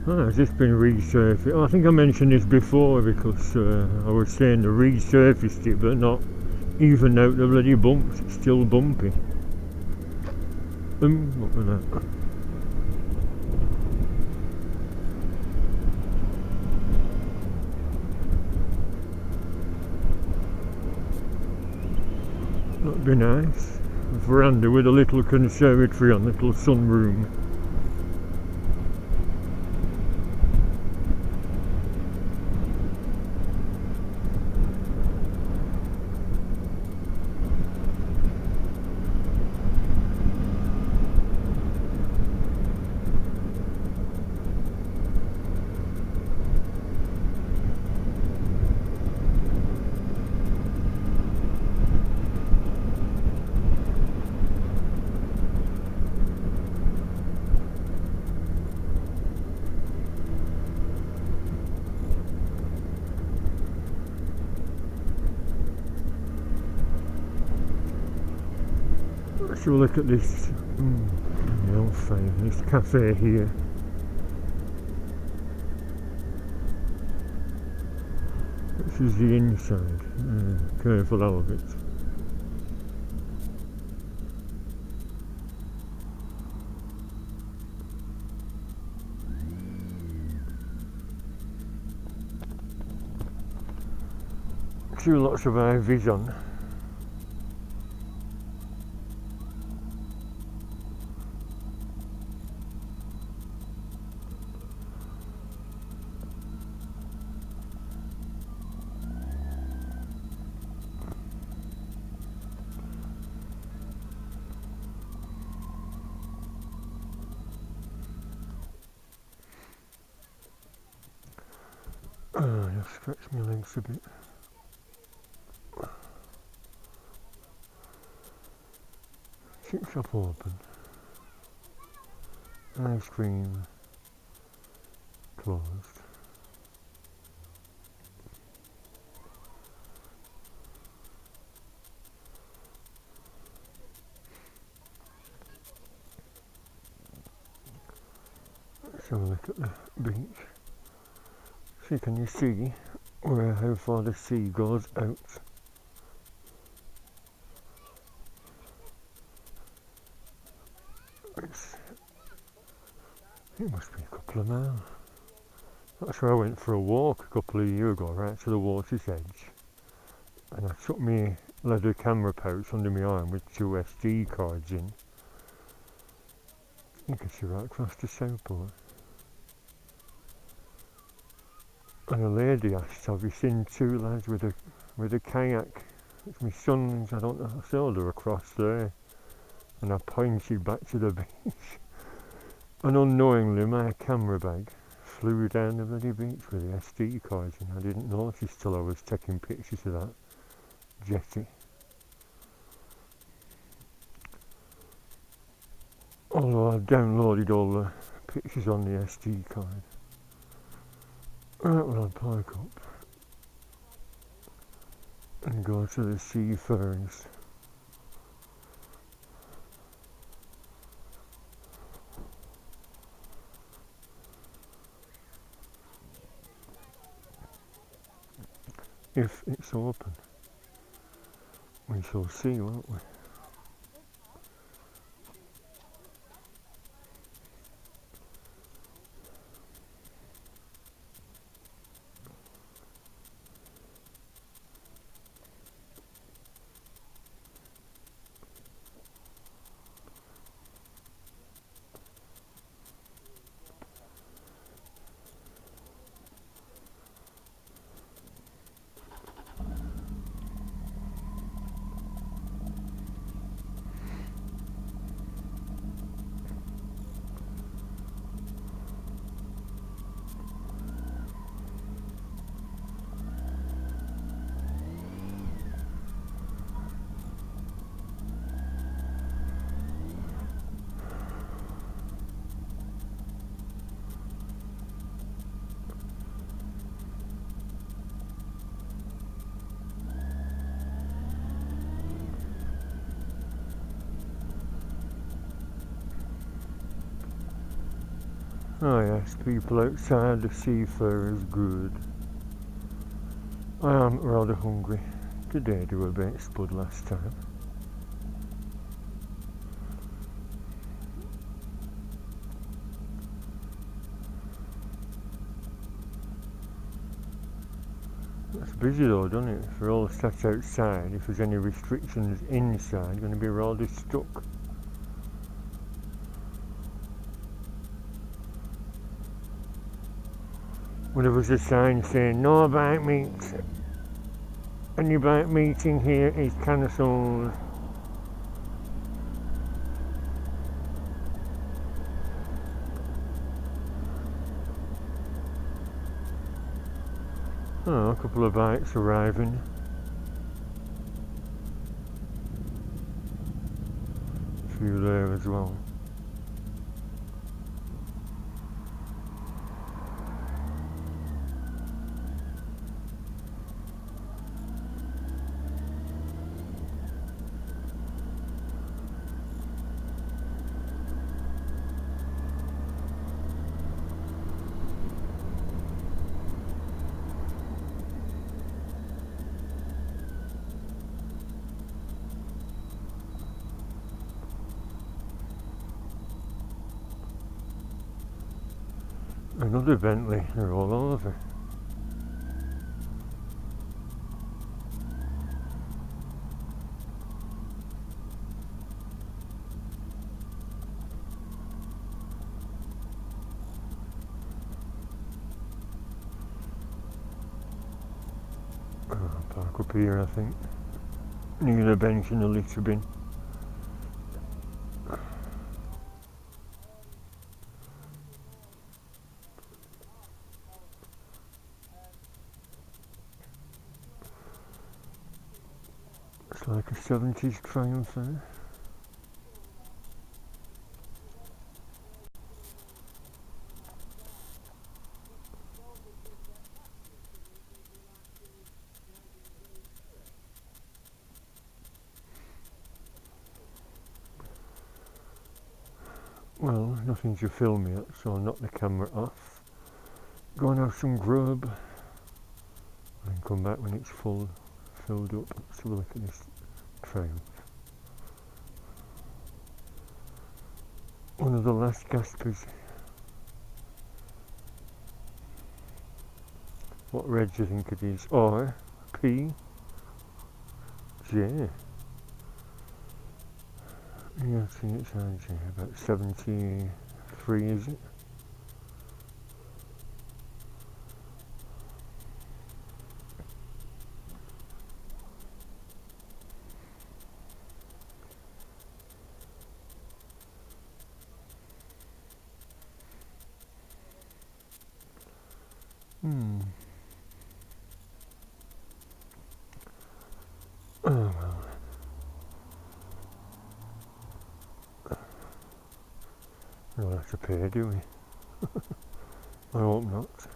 It's just been resurfaced. I think I mentioned this before because I was saying they resurfaced it but not even out the bloody bumps, it's still bumpy. What was that? That'd be nice. A veranda with a little conservatory on, little sunroom. Let's have a look at this this cafe here. This is the inside. Careful out of it. See lots of ivies on. Just stretch my legs a bit. Chip shop open. Ice cream closed. Let's have a look at the beach. See, can you see how far the sea goes out? It must be a couple of miles. That's where I went for a walk a couple of years ago, right to the water's edge. And I took my leather camera pouch under my arm with 2 SD cards in. You can see right across the Southport. And a lady asked, have you seen 2 lads with a kayak? It's my son's, I don't know, I saw her across there. And I pointed back to the beach. And unknowingly my camera bag flew down the bloody beach with the SD cards in. I didn't notice till I was taking pictures of that jetty. Although I downloaded all the pictures on the SD card. Right, well I'll park up and go to the Seafarers. If it's open, we shall see, won't we? Oh yes, people outside the seafarers good. I am rather hungry. Today do a bit spud last time. It's busy though, doesn't it? If we're all sat outside, if there's any restrictions inside, going to be rather stuck. Well, there was a sign saying no bike meat. Any bike meeting here is cancelled. Oh, a couple of bikes arriving. A few there as well. Another Bentley, they're all over. Oh, park up here, I think. Near the bench in the litter bin. It's like a 70s Triumph there. Well, nothing to film yet, so I'll knock the camera off. Go and have some grub and come back when it's filled up. Let's have a look at this Triumph. One of the last gaspers. What red do you think it is? R, P, J. Yeah, I think it's on J, about 73 is it? Oh well. We'll have to pay, do we? I hope not.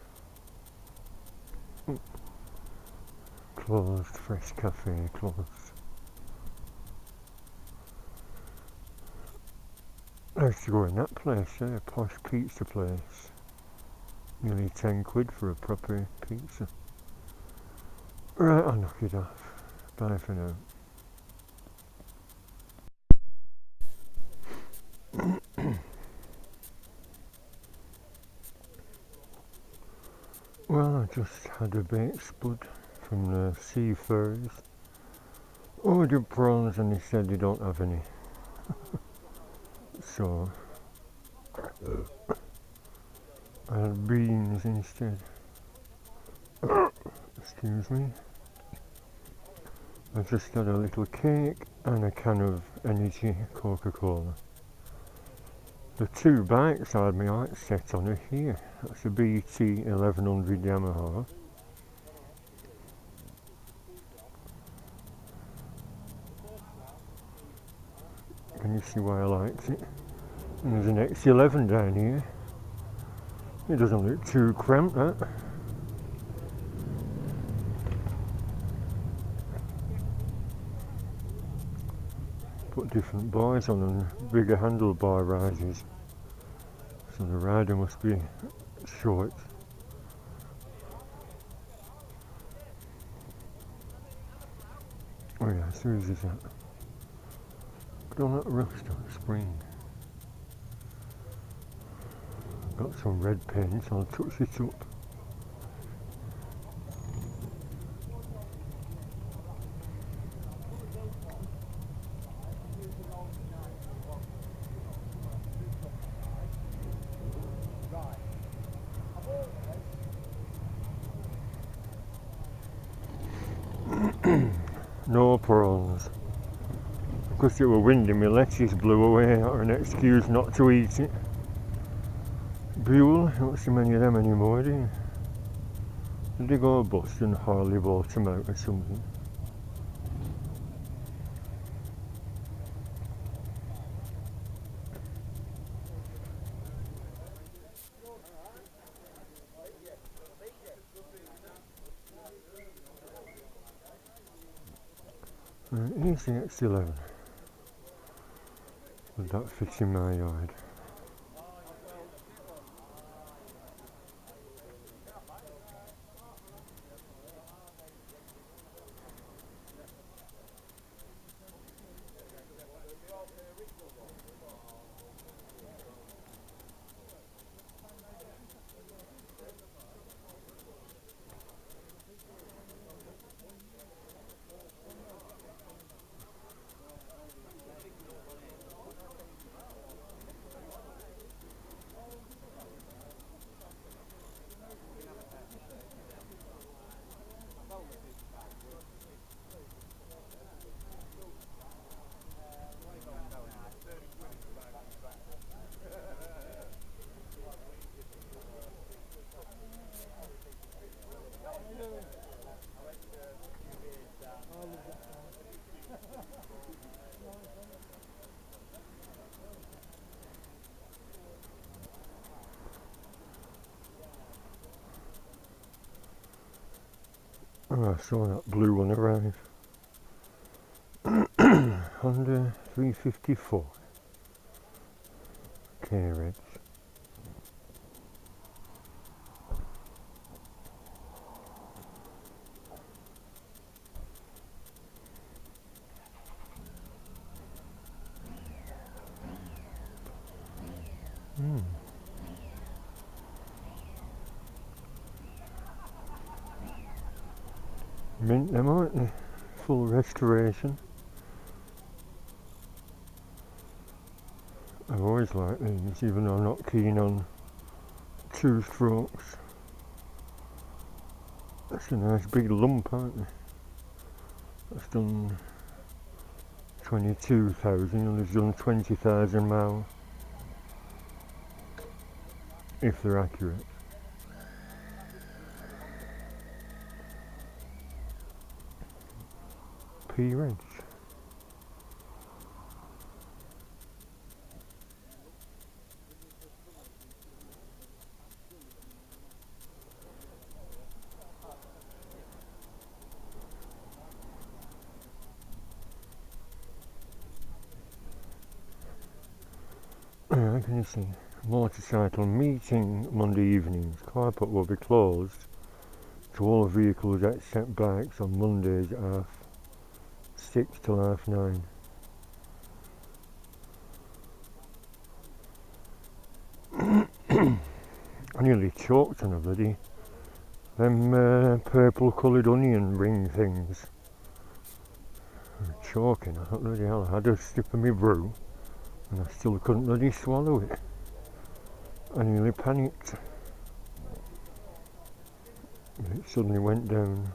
Closed, Fresh Cafe closed. I used to go in that place there, posh pizza place. Nearly 10 quid for a proper pizza. Right, I'll knock it off. Bye for now. Well, I just had a bait spud from the seafarers. Ordered prawns and they said they don't have any. So I had beans instead. Excuse me. I just had a little cake and a can of energy Coca-Cola. The two bikes I had my lights set on are here. That's a BT 1100 Yamaha. Can you see why I liked it? And there's an X11 down here. It doesn't look too cramped, that. Put different bars on and bigger handlebar rises. So the rider must be short. Oh yeah, as soon as he's at. But on that rust spring. Got some red paint, so I'll touch it up. No prawns. Because it were windy, my lettuce blew away, or an excuse not to eat it. Buell, don't see many of them anymore, do you? Did they go bust and Harley bought them out or something? Here's the X11. Would that fit in my yard? Oh, I saw that blue one arrive. Honda 354 KRX. Mint them, aren't they? Full restoration. I've always liked these, even though I'm not keen on two strokes. That's a nice big lump, aren't they? That's done 22,000 and it's done 20,000 miles. If they're accurate. P-Reg. How can you see? Motorcycle meeting Monday evenings. Car park will be closed to all vehicles except bikes on Mondays at 6 till 9:30. I nearly choked on a bloody them purple coloured onion ring things. I'm choking, I thought bloody hell, I had a sip of my brew and I still couldn't bloody swallow it. I nearly panicked. It suddenly went down.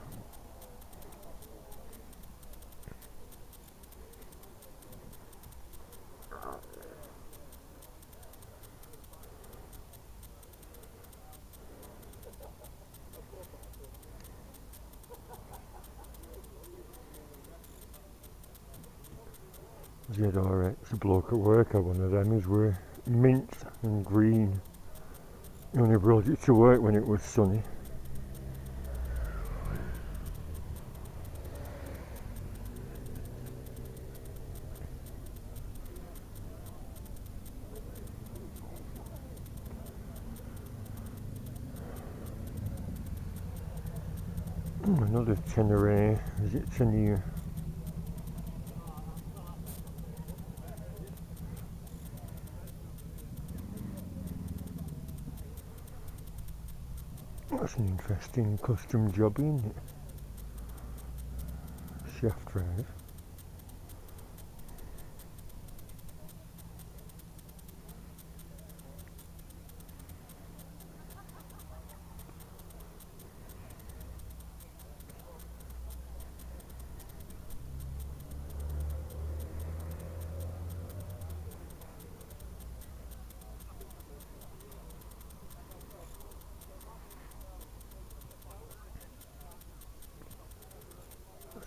ZRX, bloke at work had one of them. His were mint and green. He only brought it to work when it was sunny. Another Tenere, is it Tenere? That's an interesting custom job, isn't it? Shaft drive.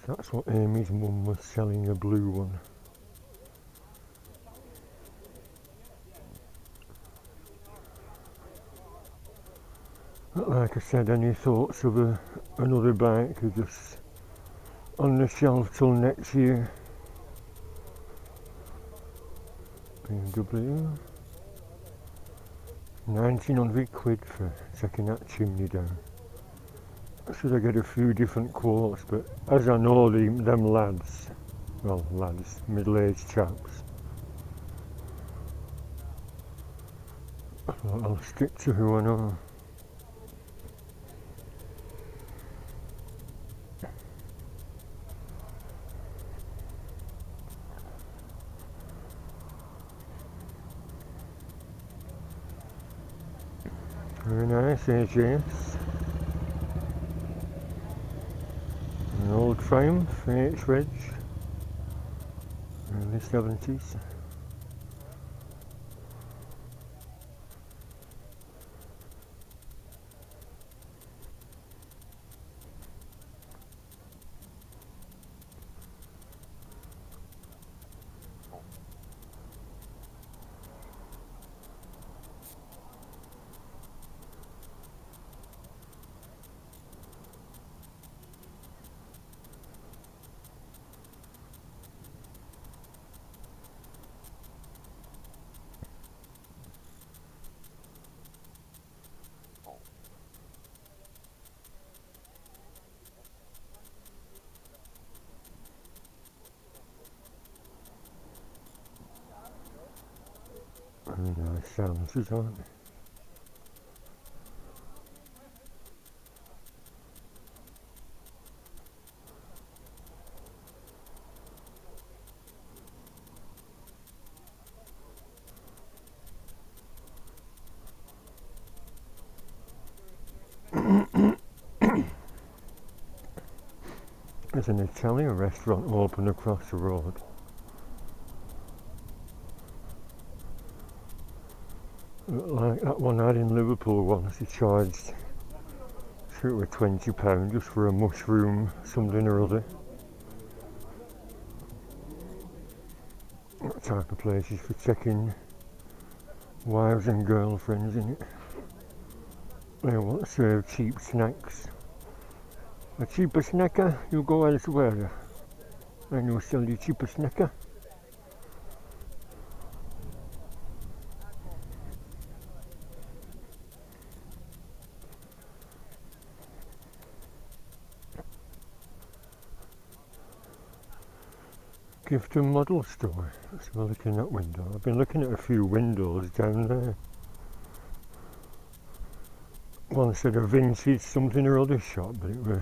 That's what Amy's mum was selling, a blue one. But like I said, any thoughts of another bike are just on the shelf till next year. BMW. 1900 quid for taking that chimney down. Should I get a few different quotes, but as I know them lads, well lads, middle-aged chaps, I'll stick to who I know. Very nice AJS. An old Triumph H-Reg, early 70s. Very nice silences, aren't they? There's an Italian restaurant open across the road. Like that one I had in Liverpool once, he charged £20 just for a mushroom something or other. That type of place is for checking wives and girlfriends, in it. They want to serve cheap snacks. A cheaper snacker, you go elsewhere and you'll sell you cheaper snacker. Gift and model store. Let's have a look in that window. I've been looking at a few windows down there. One said a vintage something or other shop, but it was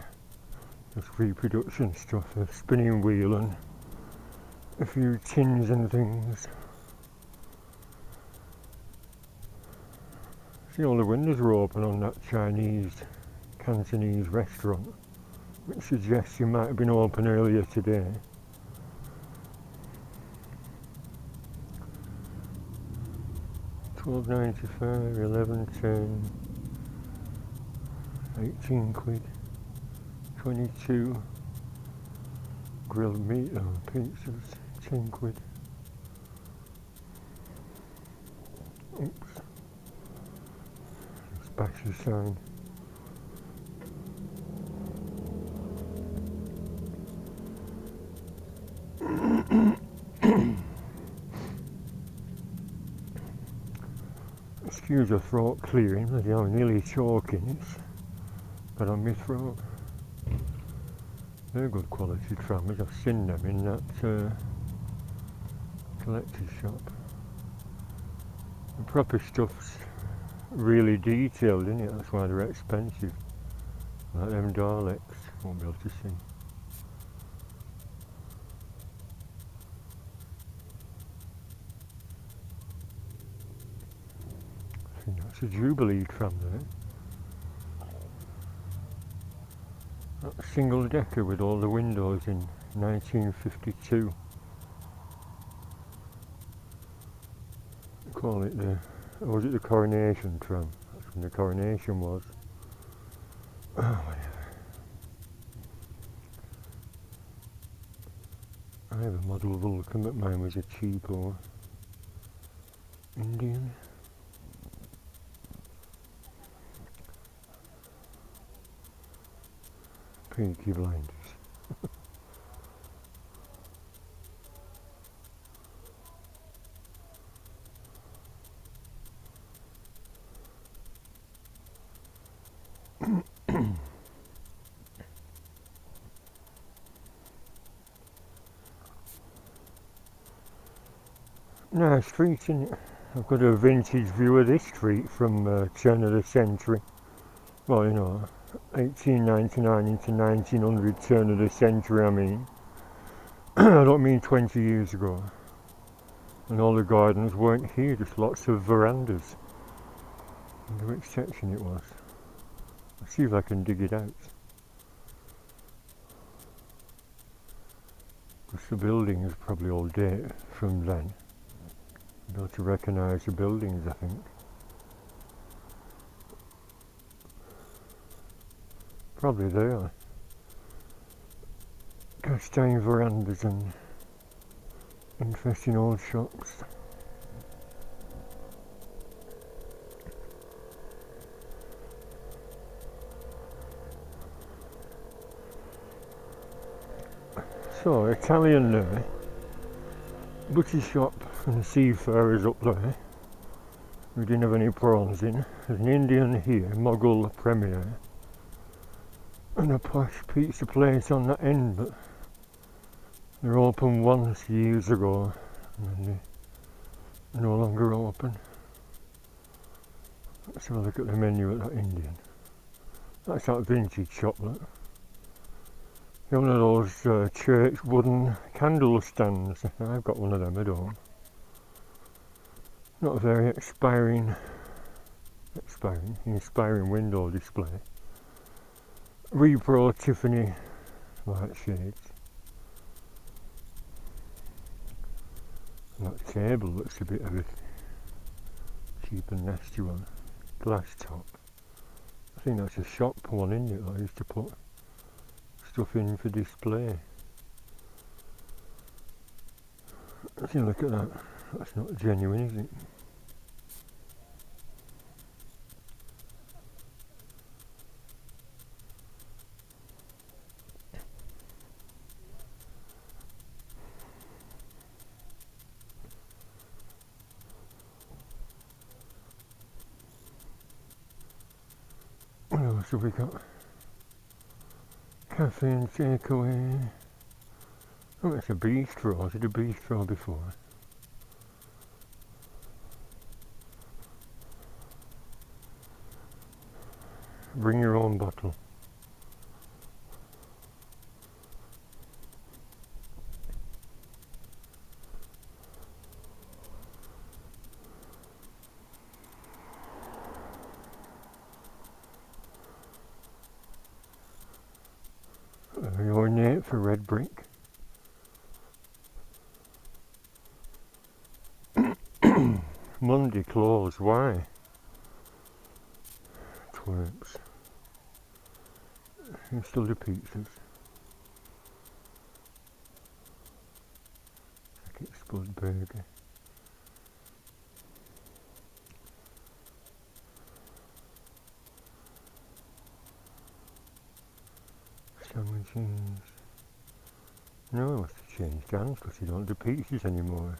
just reproduction stuff, a spinning wheel and a few tins and things. See, all the windows were open on that Chinese, Cantonese restaurant, which suggests you might have been open earlier today. £12.95, £11.10, 18 quid, 22, grilled meat or pizzas, 10 quid. Oops, bash the sign. Excuse the throat clearing, I'm nearly choking, it's got on my throat. They're good quality trams. I've seen them in that collector's shop. The proper stuff's really detailed, isn't it? That's why they're expensive. Like them Daleks, won't be able to see. I think that's a Jubilee tram there. That single decker with all the windows in 1952. They call it the, or was it the Coronation tram? That's when the Coronation was. Oh, whatever. I have a model Vulcan, but mine was a cheapo Indian. Peaky Blinders. Nice street, isn't it? I've got a vintage view of this street from turn of the century. Well, you know, 1899 into 1900, turn of the century, I mean. I don't mean 20 years ago. And all the gardens weren't here, just lots of verandas. I wonder which section it was. I'll see if I can dig it out. Because the building is probably all date from then. I'll be able to recognise the buildings, I think. Probably they are. Cast iron verandas and interesting old shops. So, Italian there, butcher shop and seafarers up there. We didn't have any prawns in. There's an Indian here, Mughal Premier, and a posh pizza place on that end, but they're open once years ago and then they're no longer open. Let's have a look at the menu at that Indian. That's that vintage shop, look. One of those church wooden candle stands. I've got one of them at home. Not a very inspiring window display. Repro Tiffany light shades. And that table looks a bit of a cheap and nasty one. Glass top. I think that's a shop one, isn't it? I used to put stuff in for display. Let's look at that. That's not genuine, is it? What else have we got? Cafe and takeaway. Oh, it's a bistro. I did a bistro before. Bring your own bottle. Hornet for red brick. Monday closed. Why? Twerps. And still the pizzas. Second Spud burger. Sandwiches. No, I must have changed hands because you don't do pizzas anymore.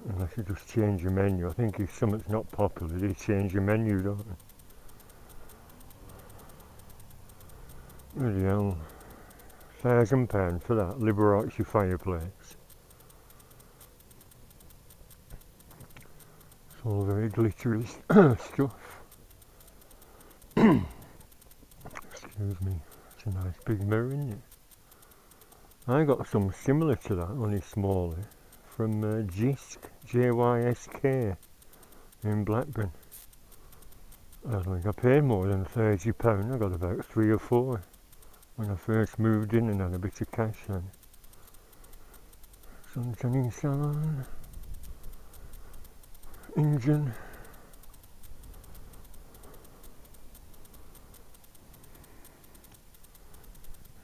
Unless you just change your menu. I think if something's not popular, they change your menu, don't they? Bloody hell. £1,000 for that Liberace fireplace. It's all very glittery stuff. Excuse me. It's a nice big mirror, isn't it? I got some similar to that, only smaller, from Jysk, Jysk, in Blackburn. I don't think I paid more than £30. I got about 3 or 4 when I first moved in and had a bit of cash then. Sunshine salon, engine.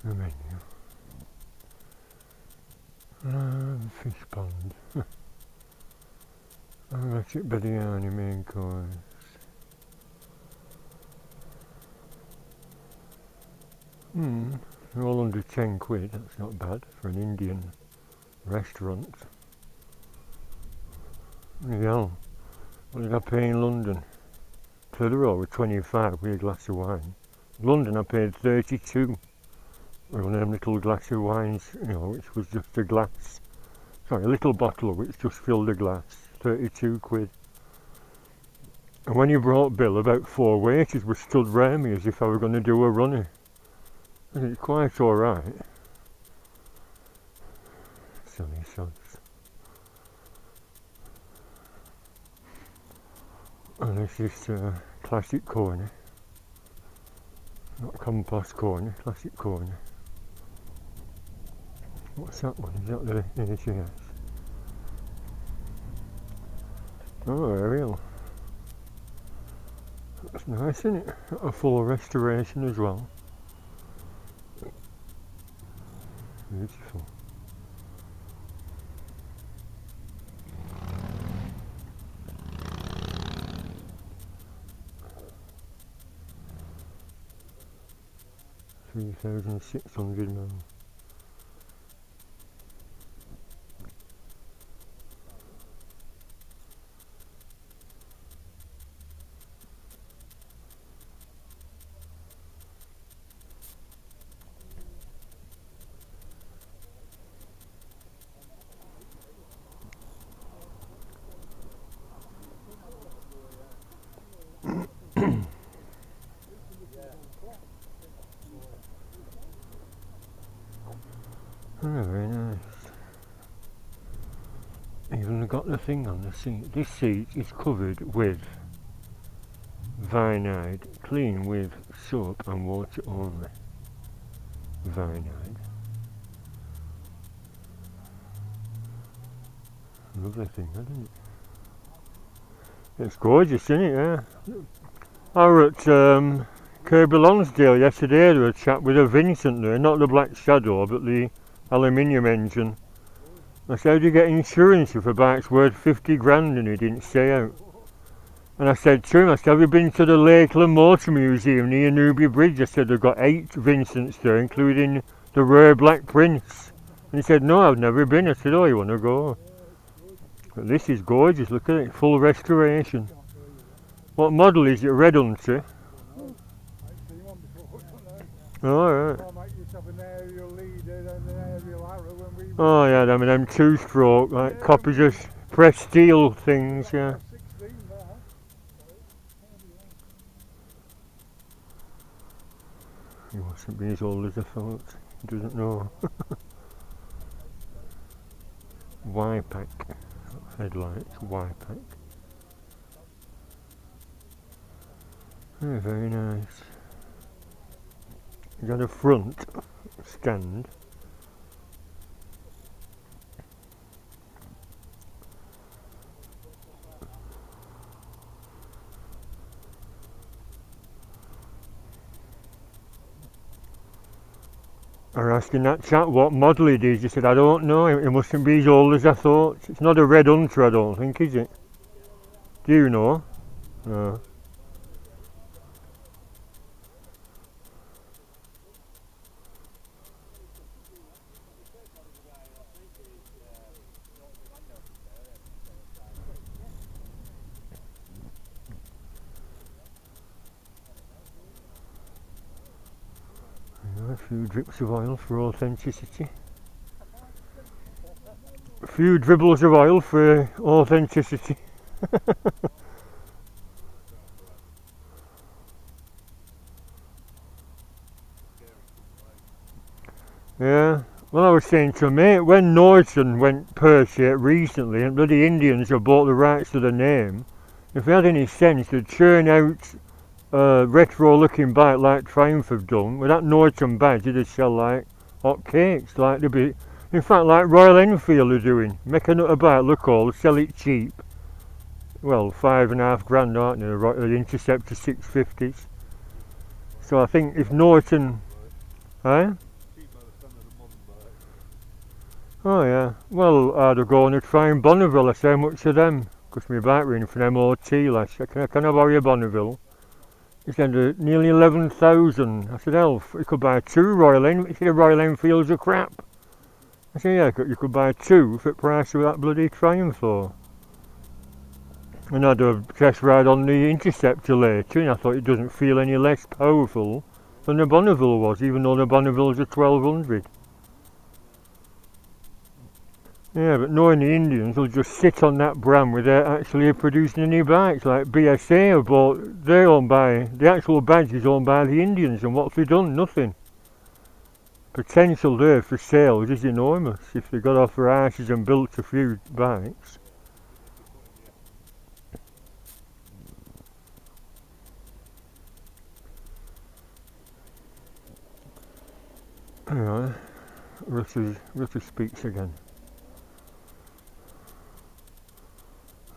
The menu. Fish pond. Electric biryani main course. They're all under 10 quid, that's not bad for an Indian restaurant. Yeah, what did I pay in London? Clitheroe was 25 with a glass of wine. London I paid 32 with one of them little glass of wines, you know, which was just a glass. Sorry, a little bottle which just filled a glass. 32 quid. And when he brought bill, about 4 waiters were stood round me as if I were going to do a runner. And it's quite alright. Silly sods. And this is classic corner. Not compost corner, classic corner. What's that one? Is that the NHS? Oh, aerial. That's nice, isn't it? A full restoration as well. Beautiful. £3,600 now. Oh, very nice. Even got the thing on the seat. This seat is covered with vinide, clean with soap and water only. Vinide. Lovely thing, isn't it? It's gorgeous, isn't it? Yeah. I were at Kirby Lonsdale yesterday. There was a chap with a Vincent there, not the Black Shadow, but the aluminium engine. I said, how do you get insurance if a bike's worth 50 grand? And he didn't say out. And I said to him, I said, have you been to the Lakeland Motor Museum near Newby Bridge? I said, they've got 8 Vincents there, including the rare Black Prince. And he said, no, I've never been. I said, oh, you want to go? But this is gorgeous, look at it, full restoration. What model is it? Red Hunter? Alright. Oh yeah, I mean them 2-stroke, like copies of pressed steel things, yeah. He mustn't be as old as I thought, he doesn't know. Y-pack, headlights, Y-pack. Oh, very nice. You got a front stand. I was asking that chap what model it is. He said, I don't know, it mustn't be as old as I thought. It's not a Red Hunter, I don't think, is it? Do you know? No. A few drips of oil for authenticity. A few dribbles of oil for authenticity. Yeah, well, I was saying to a mate, when Norton went pear-shaped recently and bloody Indians have bought the rights to the name, if they had any sense, they'd churn out a retro-looking bike like Triumph have done. With that Norton badge, they'd sell like hot cakes. Like they'd be, in fact, like Royal Enfield are doing. Make another bike look old, sell it cheap. Well, £5,500, aren't they? The Interceptor 650s. So I think if Norton, eh? Oh yeah, well I'd have gone to try in Bonneville. I say how much of them, because my bike were in for an MOT last year. Can I borrow a Bonneville? He said nearly 11,000. I said, hell, you could buy two Royal Enfields. He said Royal Enfields are crap. I said, yeah, you could buy two for the price of that bloody Triumph though. And I had a test ride on the Interceptor later, and I thought it doesn't feel any less powerful than the Bonneville was, even though the Bonnevilles are 1200. Yeah, but knowing the Indians will just sit on that brand without actually producing any bikes. Like BSA have bought, they're owned by, the actual badge is owned by the Indians, and what's they done? Nothing. Potential there for sales is enormous if they got off their arses and built a few bikes. Anyway, Russell speaks again.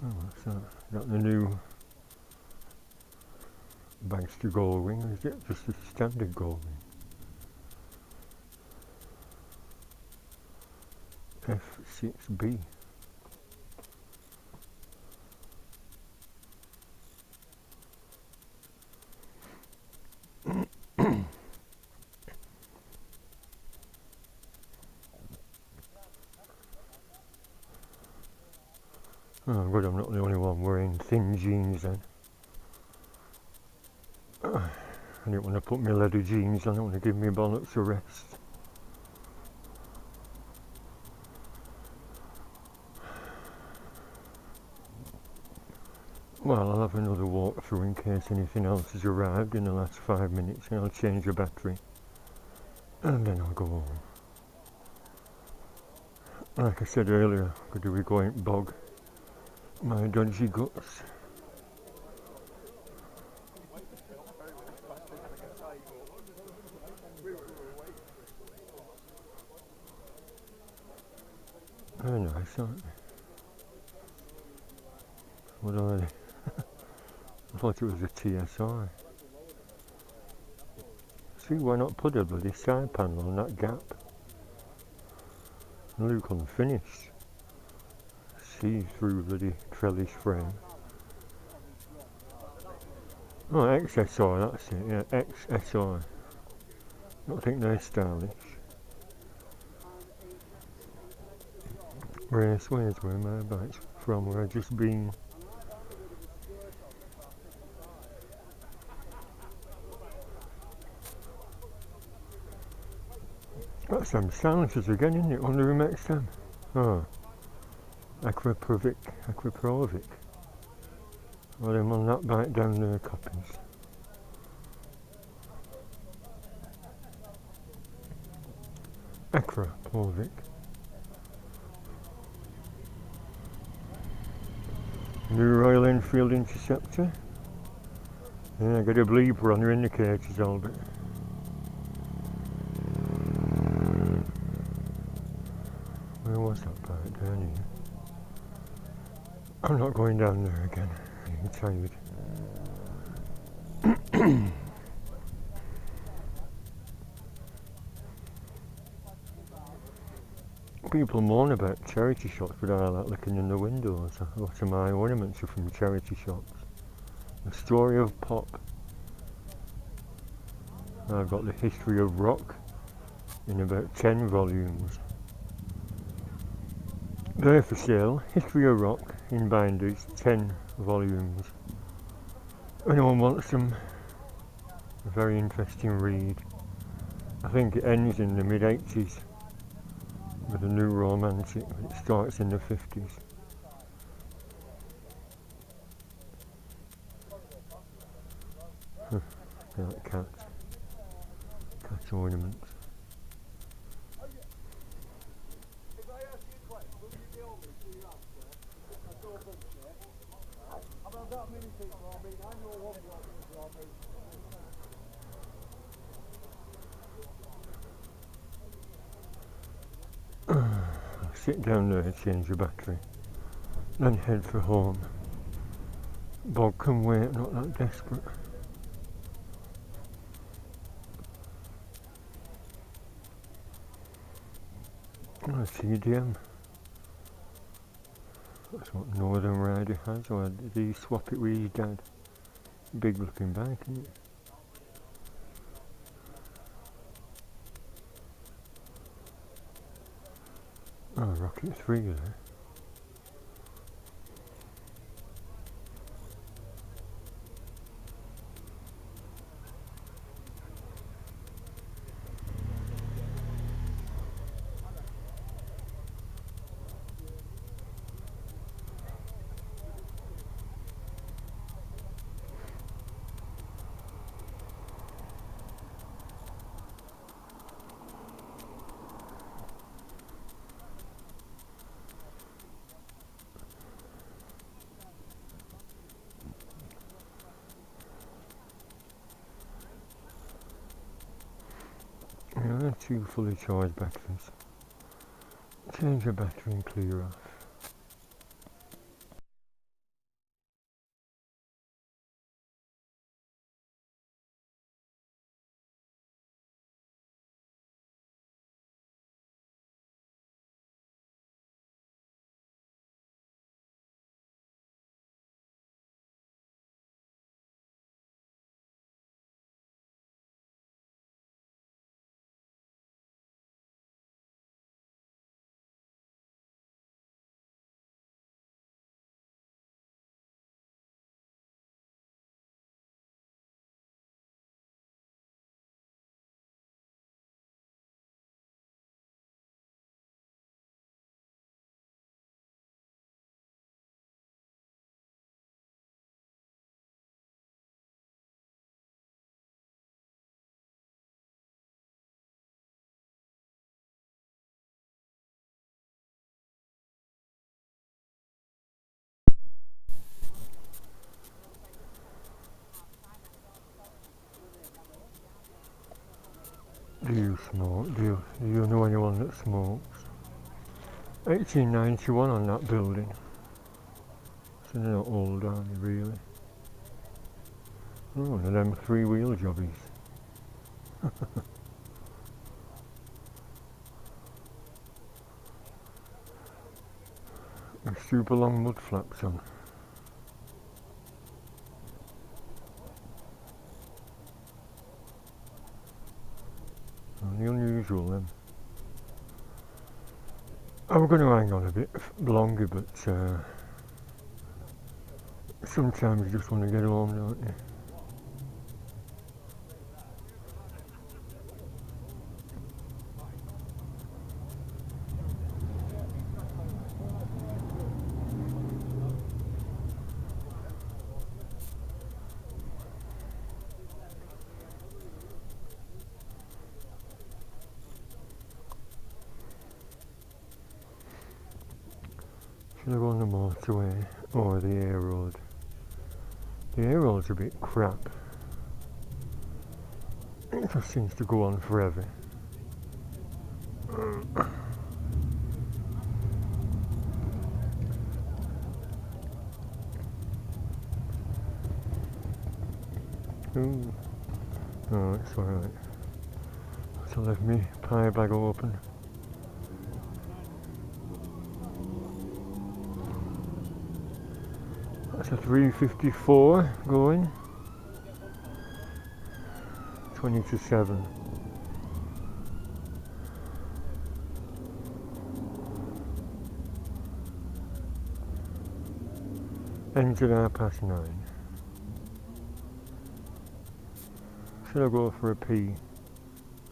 Oh, what's that? Got the new Bankster Goldwing, or is it just a standard Goldwing? F6B. Oh good, I'm not the only one wearing thin jeans then. I didn't want to put my leather jeans on, I want to give my bollocks a rest. Well, I'll have another walk through in case anything else has arrived in the last 5 minutes, and I'll change the battery. And then I'll go home. Like I said earlier, could we go and bog my dodgy guts? They're nice, aren't they? What are they? I thought it was a TSI. See, why not put a bloody side panel on that gap? Look on the finish. See through bloody trellis frame. Oh, XSI, that's it, yeah, XSI. I don't think they're stylish. Raceways, where my bike's from, where I've just been. Got some silencers again, isn't it? Wonder who makes them. Oh, Aquaprovic. Well, I'm on that bike down there, copies. Aquaprovic. New Royal Enfield Interceptor. Yeah, got a bleeper on your indicators, Albert. Where was that bike? Down here. I'm not going down there again. I'm tired. People moan about charity shops, but I like looking in the windows. A lot of my ornaments are from charity shops. The Story of Pop. I've got the History of Rock in about 10 volumes. They're for sale. History of Rock in binders, 10 volumes. Anyone wants them? A very interesting read. I think it ends in the mid-80s with a new romantic. It starts in the 50s. Like cat ornaments. Sit down there, change your battery, then head for home. Bog can wait, not that desperate. Oh, CDM. That's what Northern Rider has, or did he swap it with his dad? Big looking bike, isn't it? Oh, Rocket 3 there. Yeah, 2 fully charged batteries. Change your battery and clear off. Do you smoke? Do you know anyone that smokes? 1891 on that building. So they're not old, are they, really? Oh, one of them 3-wheel jobbies. With super long mud flaps on. The unusual then. I'm going to hang on a bit longer, but sometimes you just want to get home, don't you? Should I go on the motorway or the air road? The air road's a bit crap. It just seems to go on forever. Ooh. Oh, it's alright. So I left me pie bag open. That's a 354 going. 20 to 7. Ends at 9:30. Should I go for a pee?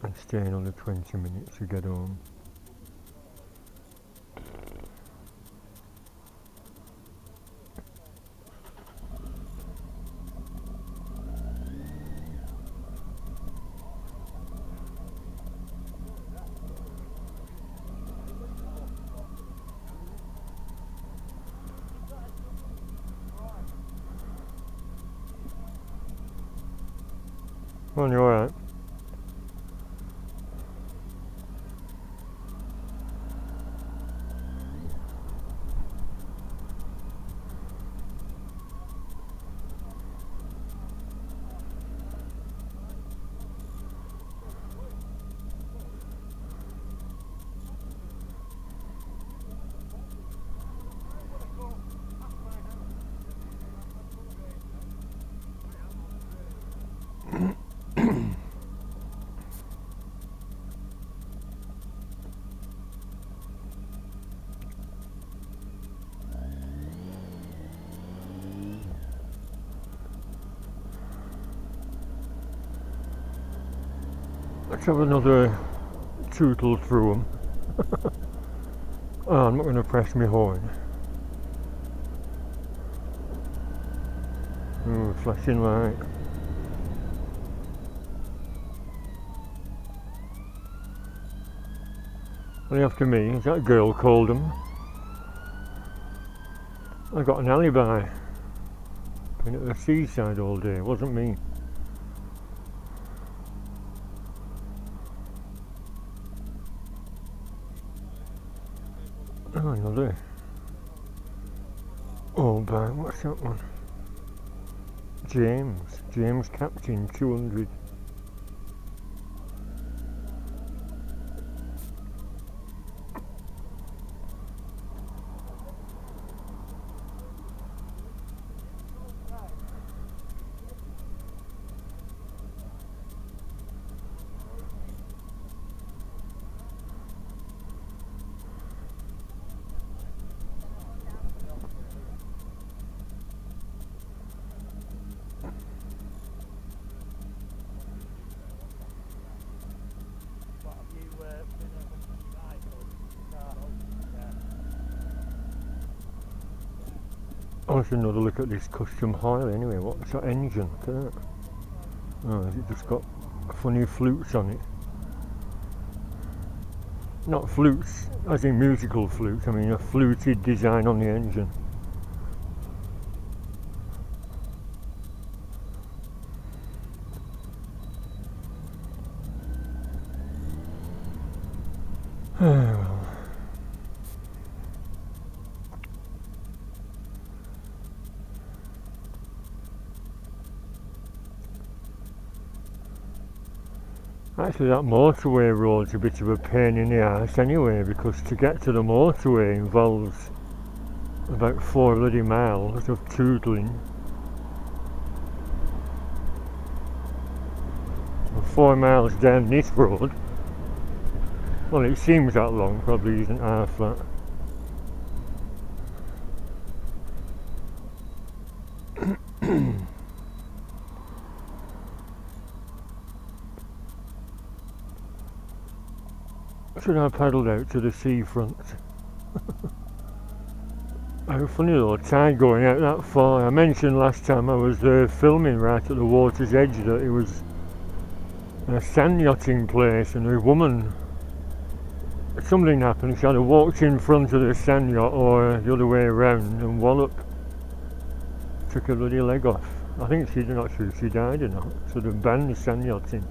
and stay another 20 minutes to get home. Oh, you alright? Let's have another tootle through them. Oh, I'm not going to press my horn. Oh, flashing light. Only after me, is that girl called them? I got an alibi. Been at the seaside all day, it wasn't me. Oh, another old bike, what's that one? James Captain 200. I should another look at this custom hire anyway. What's that engine? Look at that. Oh, has it just got funny flutes on it? Not flutes as in musical flutes, I mean a fluted design on the engine. Actually, that motorway road's a bit of a pain in the arse anyway, because to get to the motorway involves about 4 bloody miles of tootling. 4 miles down this road. Well, it seems that long, probably isn't half that. Should I paddled out to the seafront? How funny though, tide going out that far. I mentioned last time I was filming right at the water's edge that it was a sand yachting place, and a woman, something happened, she either walked in front of the sand yacht or the other way around and wallop, took her bloody leg off. I think she's not sure if she died or not, so they banned the sand yachting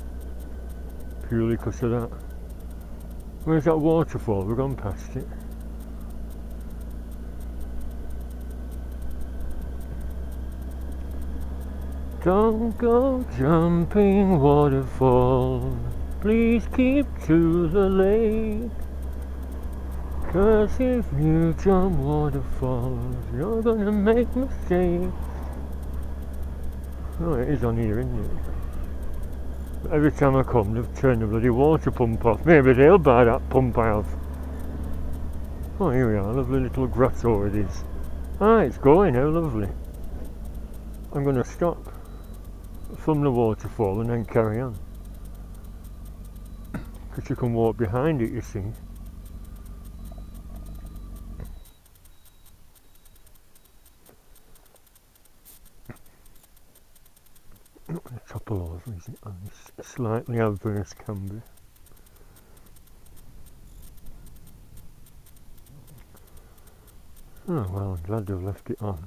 purely because of that. Where's that waterfall? We've gone past it. Don't go jumping waterfall, please keep to the lake, 'cause if you jump waterfalls, you're gonna make mistakes. Oh, it is on here, isn't it? Every time I come, they've turned the bloody water pump off. Maybe they'll buy that pump I have. Oh, here we are, lovely little grotto it is. Ah, it's going, how lovely. I'm going to stop from the waterfall and then carry on. because you can walk behind it, you see. Not going to topple over, is it, on this slightly adverse camber. Oh well, I'm glad they've left it on.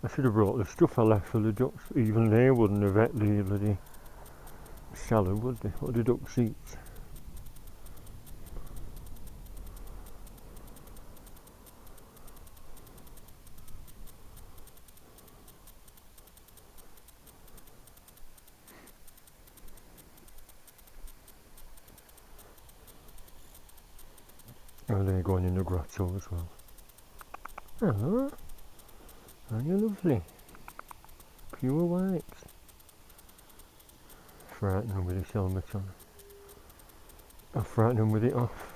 I should have brought the stuff I left for the ducks. Even they wouldn't have ate the bloody salad, would they? What do ducks eat? Oh, they're going in the grotto as well. Hello. Aren't you lovely? Pure white. Frighten them with his helmet on. I'll frighten them with it off.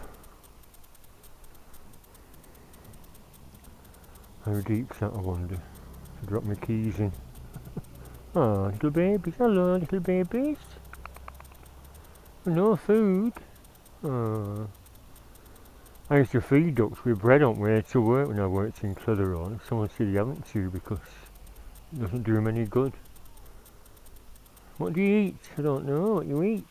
How deep's that, I wonder? To drop my keys in. Oh, little babies. Hello, little babies. No food. Oh. I used to feed ducks with bread on way to work when I worked in Cleveleys. Someone said you haven't to because it doesn't do them any good. What do you eat? I don't know what you eat.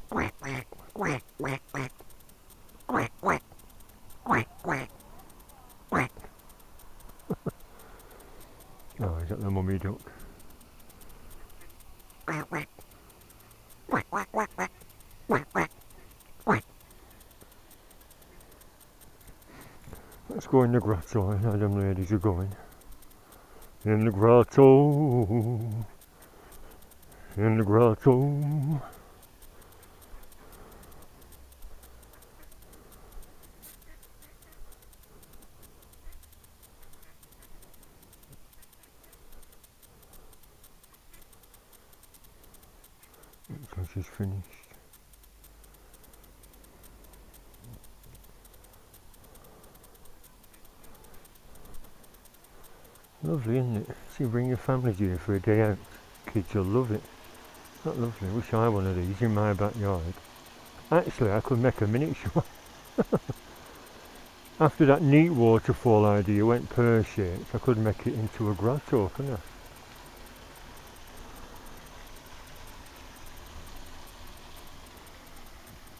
Quack, quack, quack, quack, quack. Quack, quack, quack, quack, quack. Oh, is that the mummy duck? Quack, quack. Quack, quack, quack, quack, quack, quack, quack. Let's go in the grotto. How them ladies are going. In the grotto. In the grotto. Because she's finished. Lovely, isn't it? So you bring your family here for a day out. Kids will love it. Not lovely. Wish I had one of these in my backyard. Actually, I could make a miniature. After that neat waterfall idea went pear-shaped, I could make it into a grotto, couldn't I?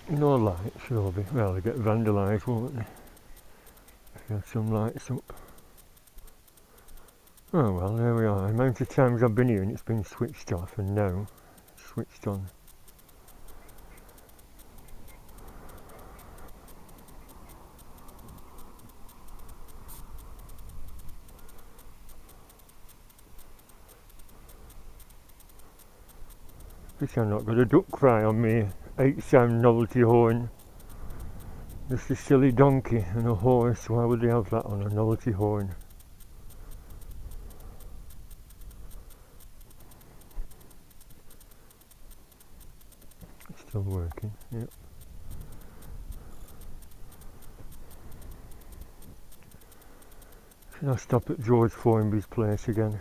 No lights, will be. Well, they get vandalised, won't they? If you have some lights up. Oh well, there we are. The amount of times I've been here and it's been switched off, and now it's switched on. Wish I've not got a duck cry on me 8-sound novelty horn. Just a silly donkey and a horse. Why would they have that on a novelty horn? It's still working, yep. Should I stop at George Formby's place again?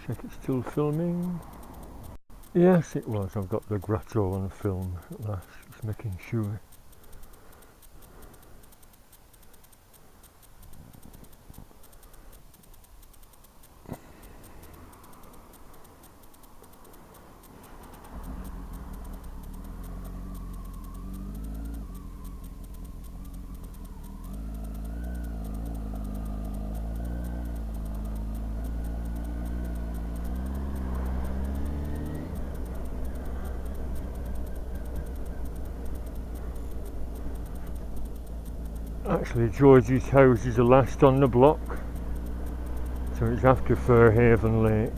Check it's still filming. Yes, it was. I've got the grotto on film at last. Just making sure. Actually, George's house is the last on the block, so it's after Fairhaven Lake.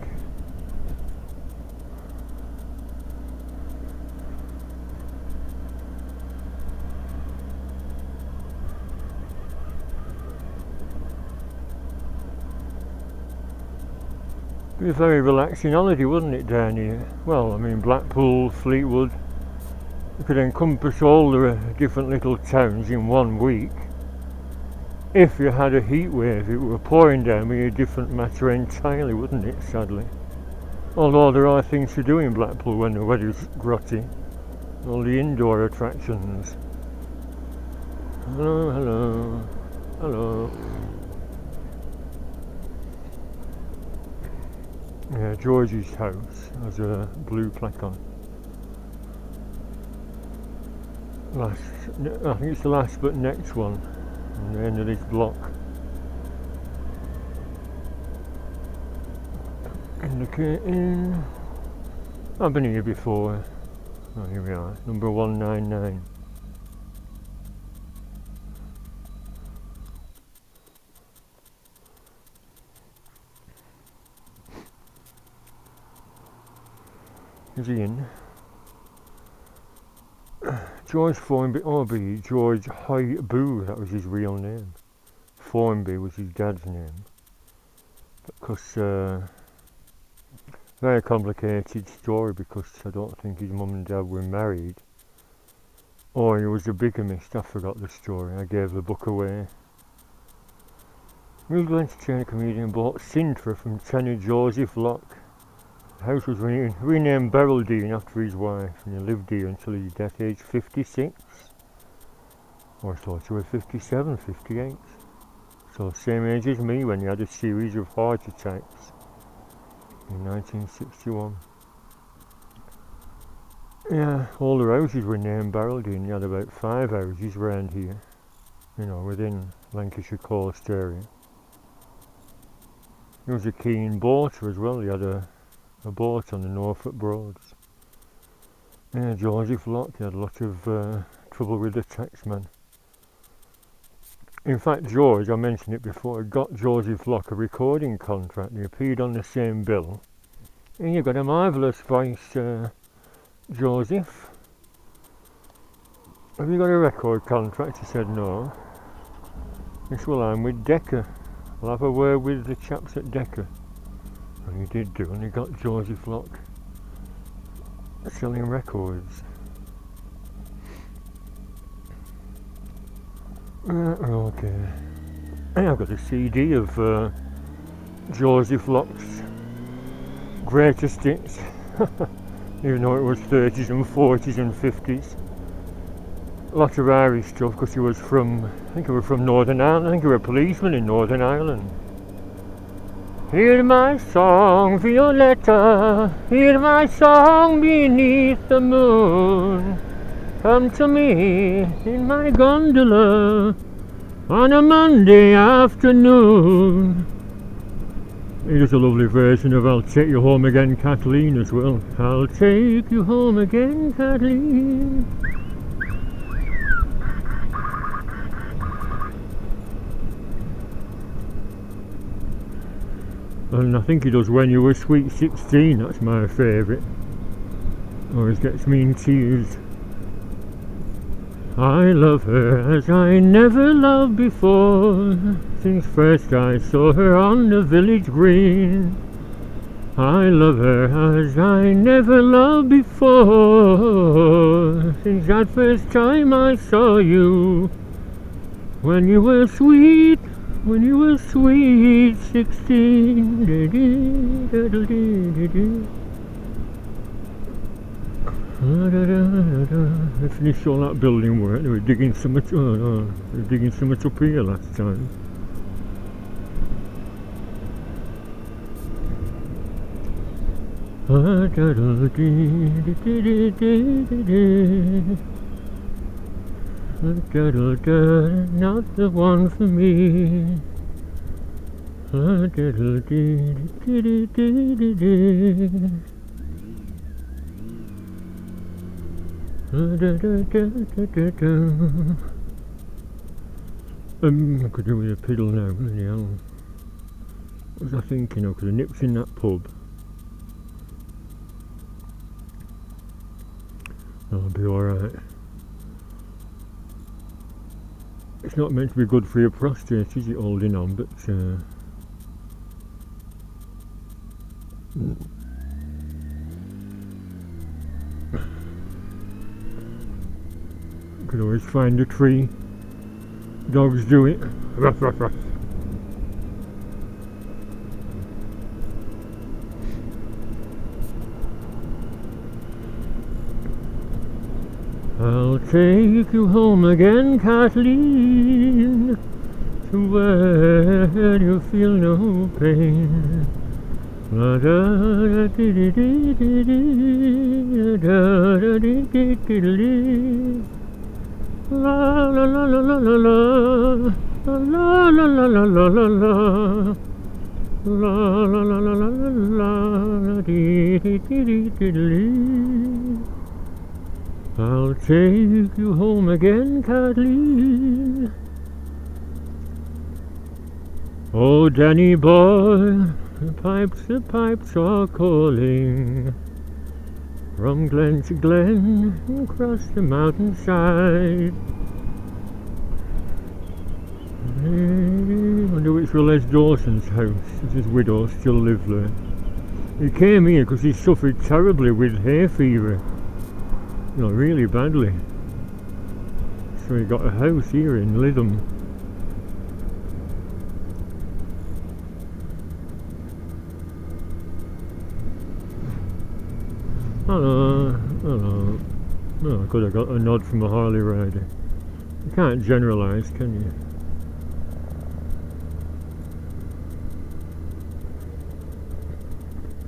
It'd be a very relaxing holiday, wouldn't it, down here? Well, I mean, Blackpool, Fleetwood, You could encompass all the different little towns in 1 week. If you had a heat wave, it were pouring down, be a different matter entirely, wouldn't it, sadly? Although there are things to do in Blackpool when the weather's grotty. All the indoor attractions. Hello, hello, hello. Yeah, George's house has a blue plaque on. I think it's the last but next one, on the end of this block. Indicating. I've been here before. Oh, here we are, number 199. Is he in? George Formby, George Hoy-Boo, that was his real name. Formby was his dad's name. Because, very complicated story, because I don't think his mum and dad were married. Or he was a bigamist, I forgot the story, I gave the book away. Musical entertainer comedian bought Sintra from tenor Joseph Locke. The house was renamed Berraldine after his wife, and he lived here until his death, aged 56. Or I thought he was 57, 58. So same age as me when he had a series of heart attacks in 1961. Yeah, all the houses were named Berraldine. He had about 5 houses around here, you know, within Lancashire coast area. He was a keen boater as well. He had a boat on the Norfolk Broads. Yeah, Joseph Locke, he had a lot of trouble with the taxman. In fact, George, I mentioned it before, got Joseph Locke a recording contract. He appeared on the same bill. And you've got a marvellous voice, Joseph. Have you got a record contract? He said no. Yes, well, I'm with Decca. I'll have a word with the chaps at Decca. And he did do, and he got Joseph Locke selling records. Okay. I've got a CD of Joseph Locke's greatest hits, even though it was 30s and 40s and 50s. A lot of Irish stuff, because he was from, I think he was from Northern Ireland. I think he was a policeman in Northern Ireland. Hear my song, Violetta, hear my song beneath the moon. Come to me in my gondola on a Monday afternoon. Here's a lovely version of I'll Take You Home Again, Kathleen as well. I'll take you home again, Kathleen. And I think he does When You Were Sweet 16, that's my favourite. Always gets me in tears. I love her as I never loved before, since first I saw her on the village green. I love her as I never loved before, since that first time I saw you. When you were sweet 16. They finished all that building work. They were digging something up here last time. Not the one for me. I could do with a piddle now, bloody hell. What was I thinking of? Because I nipped in that pub. I'll be alright. It's not meant to be good for your prostate, is it, holding on, but Could always find a tree. Dogs do it. Ruff, ruff, ruff. I'll take you home again, Kathleen, to where you feel no pain. La da da dee dee dee dee, da da dee dee dee dee. La la la la la la la, la la la la la la la, la la la la la la la, dee dee dee dee dee dee. I'll take you home again, Kathleen. Oh, Danny boy, the pipes are calling. From glen to glen, across the mountainside. I wonder which was Les Dawson's house, if his widow still lived there. He came here because he suffered terribly with hay fever. No, really badly. So he got a house here in Lytham. Hello, hello. Oh, I could have got a nod from a Harley rider. You can't generalise, can you?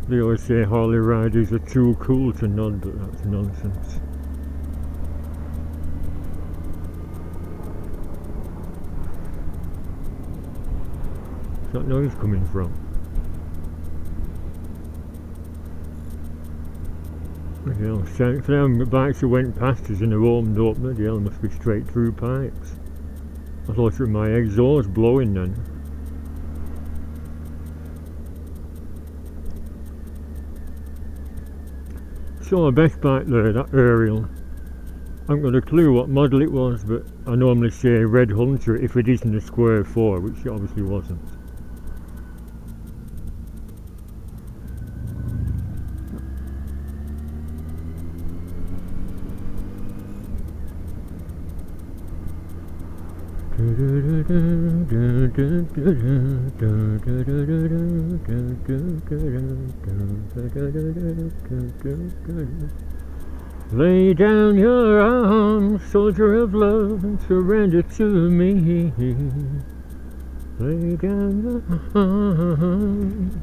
They always say Harley riders are too cool to nod, but that's nonsense. Where's that noise coming from? Bloody hell, for them bikes that went past us and are warmed up, bloody hell, must be straight through pipes. I thought it was my exhaust blowing then. Saw a best bike there, that aerial. I haven't got a clue what model it was, but I normally say Red Hunter if it isn't a Square 4, which it obviously wasn't. Lay down your arms, soldier of love, and surrender to me. Lay down your arms.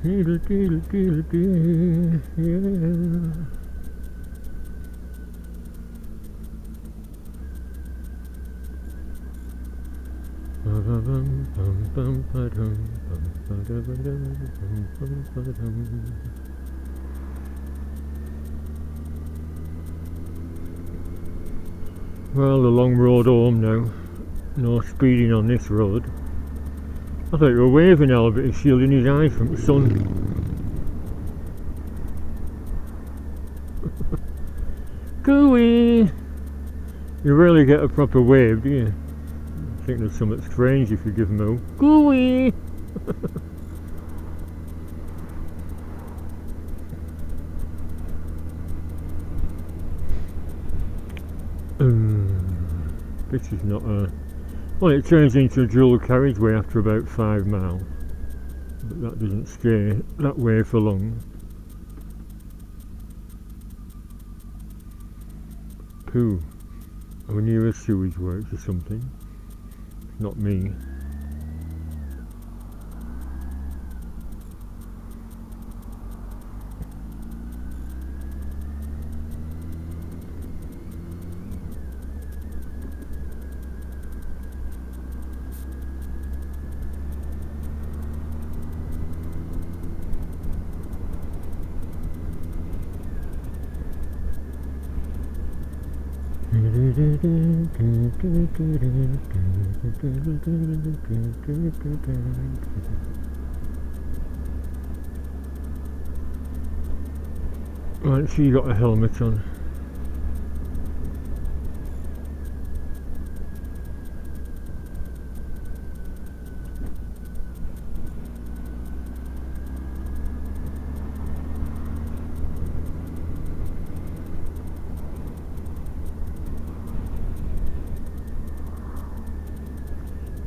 Diddle, diddle, diddle, diddle, yeah. Well, the long road home now. No speeding on this road. I thought you were waving, Albert. He's shielding his eyes from the sun. Gooey! You rarely get a proper wave, do you? I think there's something strange if you give them a gooey. This is not a... Well, it turns into a dual carriageway after about 5 miles. But that doesn't stay that way for long. Pooh. Are we near a sewage works or something? Not me. Right, so you got a helmet on.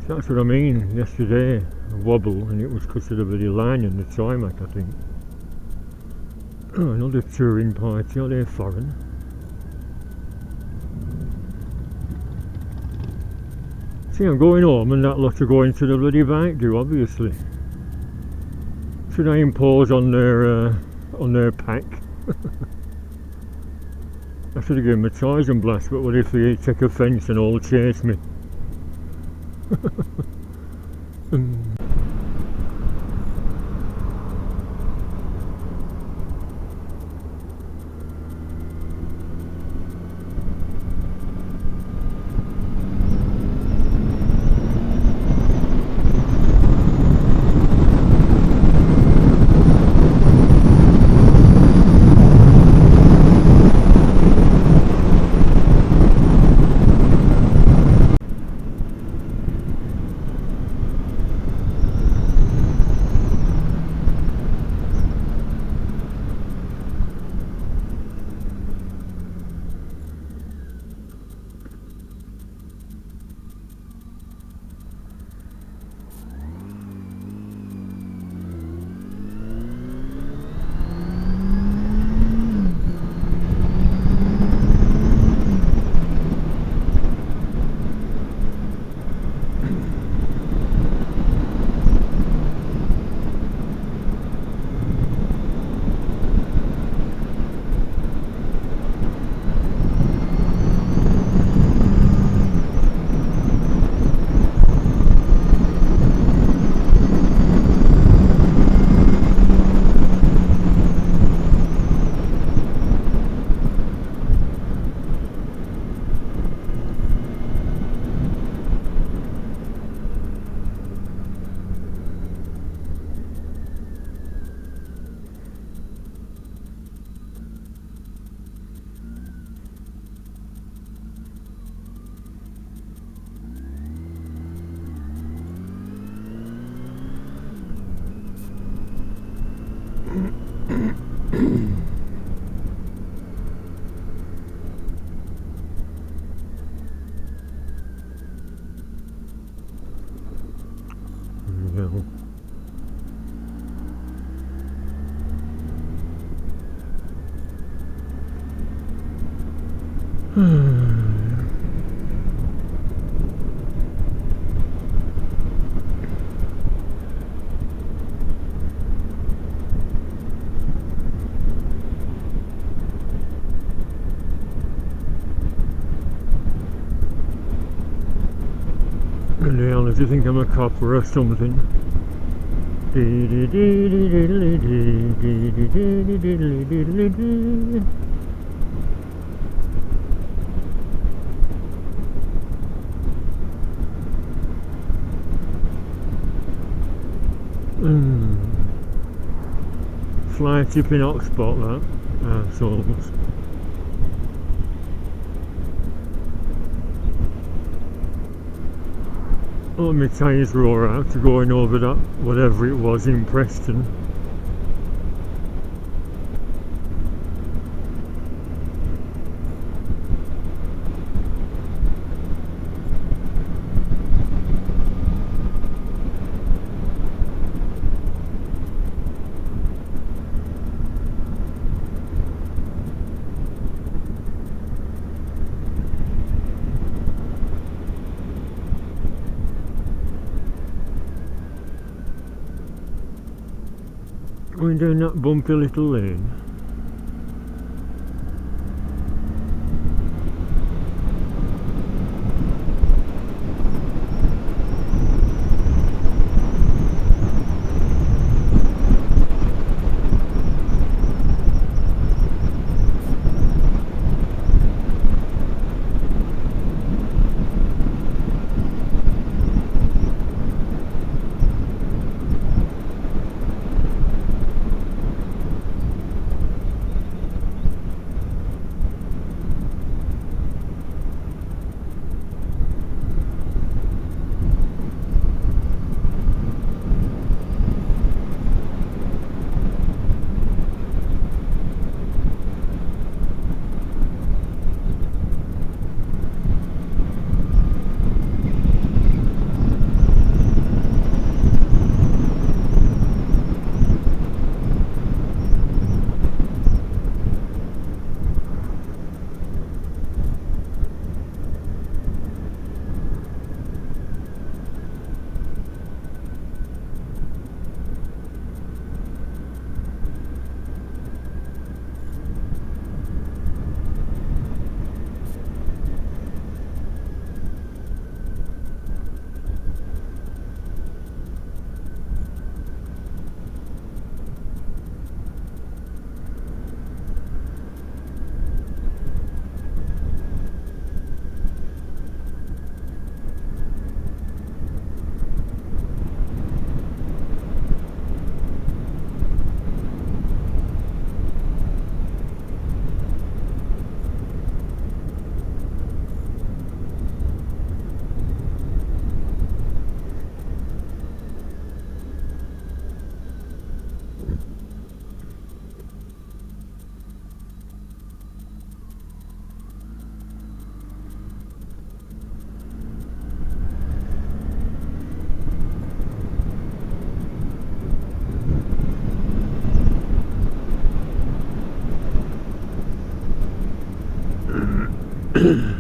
That's what I mean. Yesterday, a wobble, and it was because of the bloody line and the tarmac, I think. Oh, another touring party. Are they foreign? See, I'm going home and that lot are going to the bloody bike do, obviously. Should I impose on their pack? I should have given them a Tarzan blast, but what if they take offence and all chase me? Do you think I'm a cop or something? Fly tipping hotspot, that. Assholes. Oh, my tyres were alright after going over that, whatever it was in Preston. Going down that bumpy little lane. Right.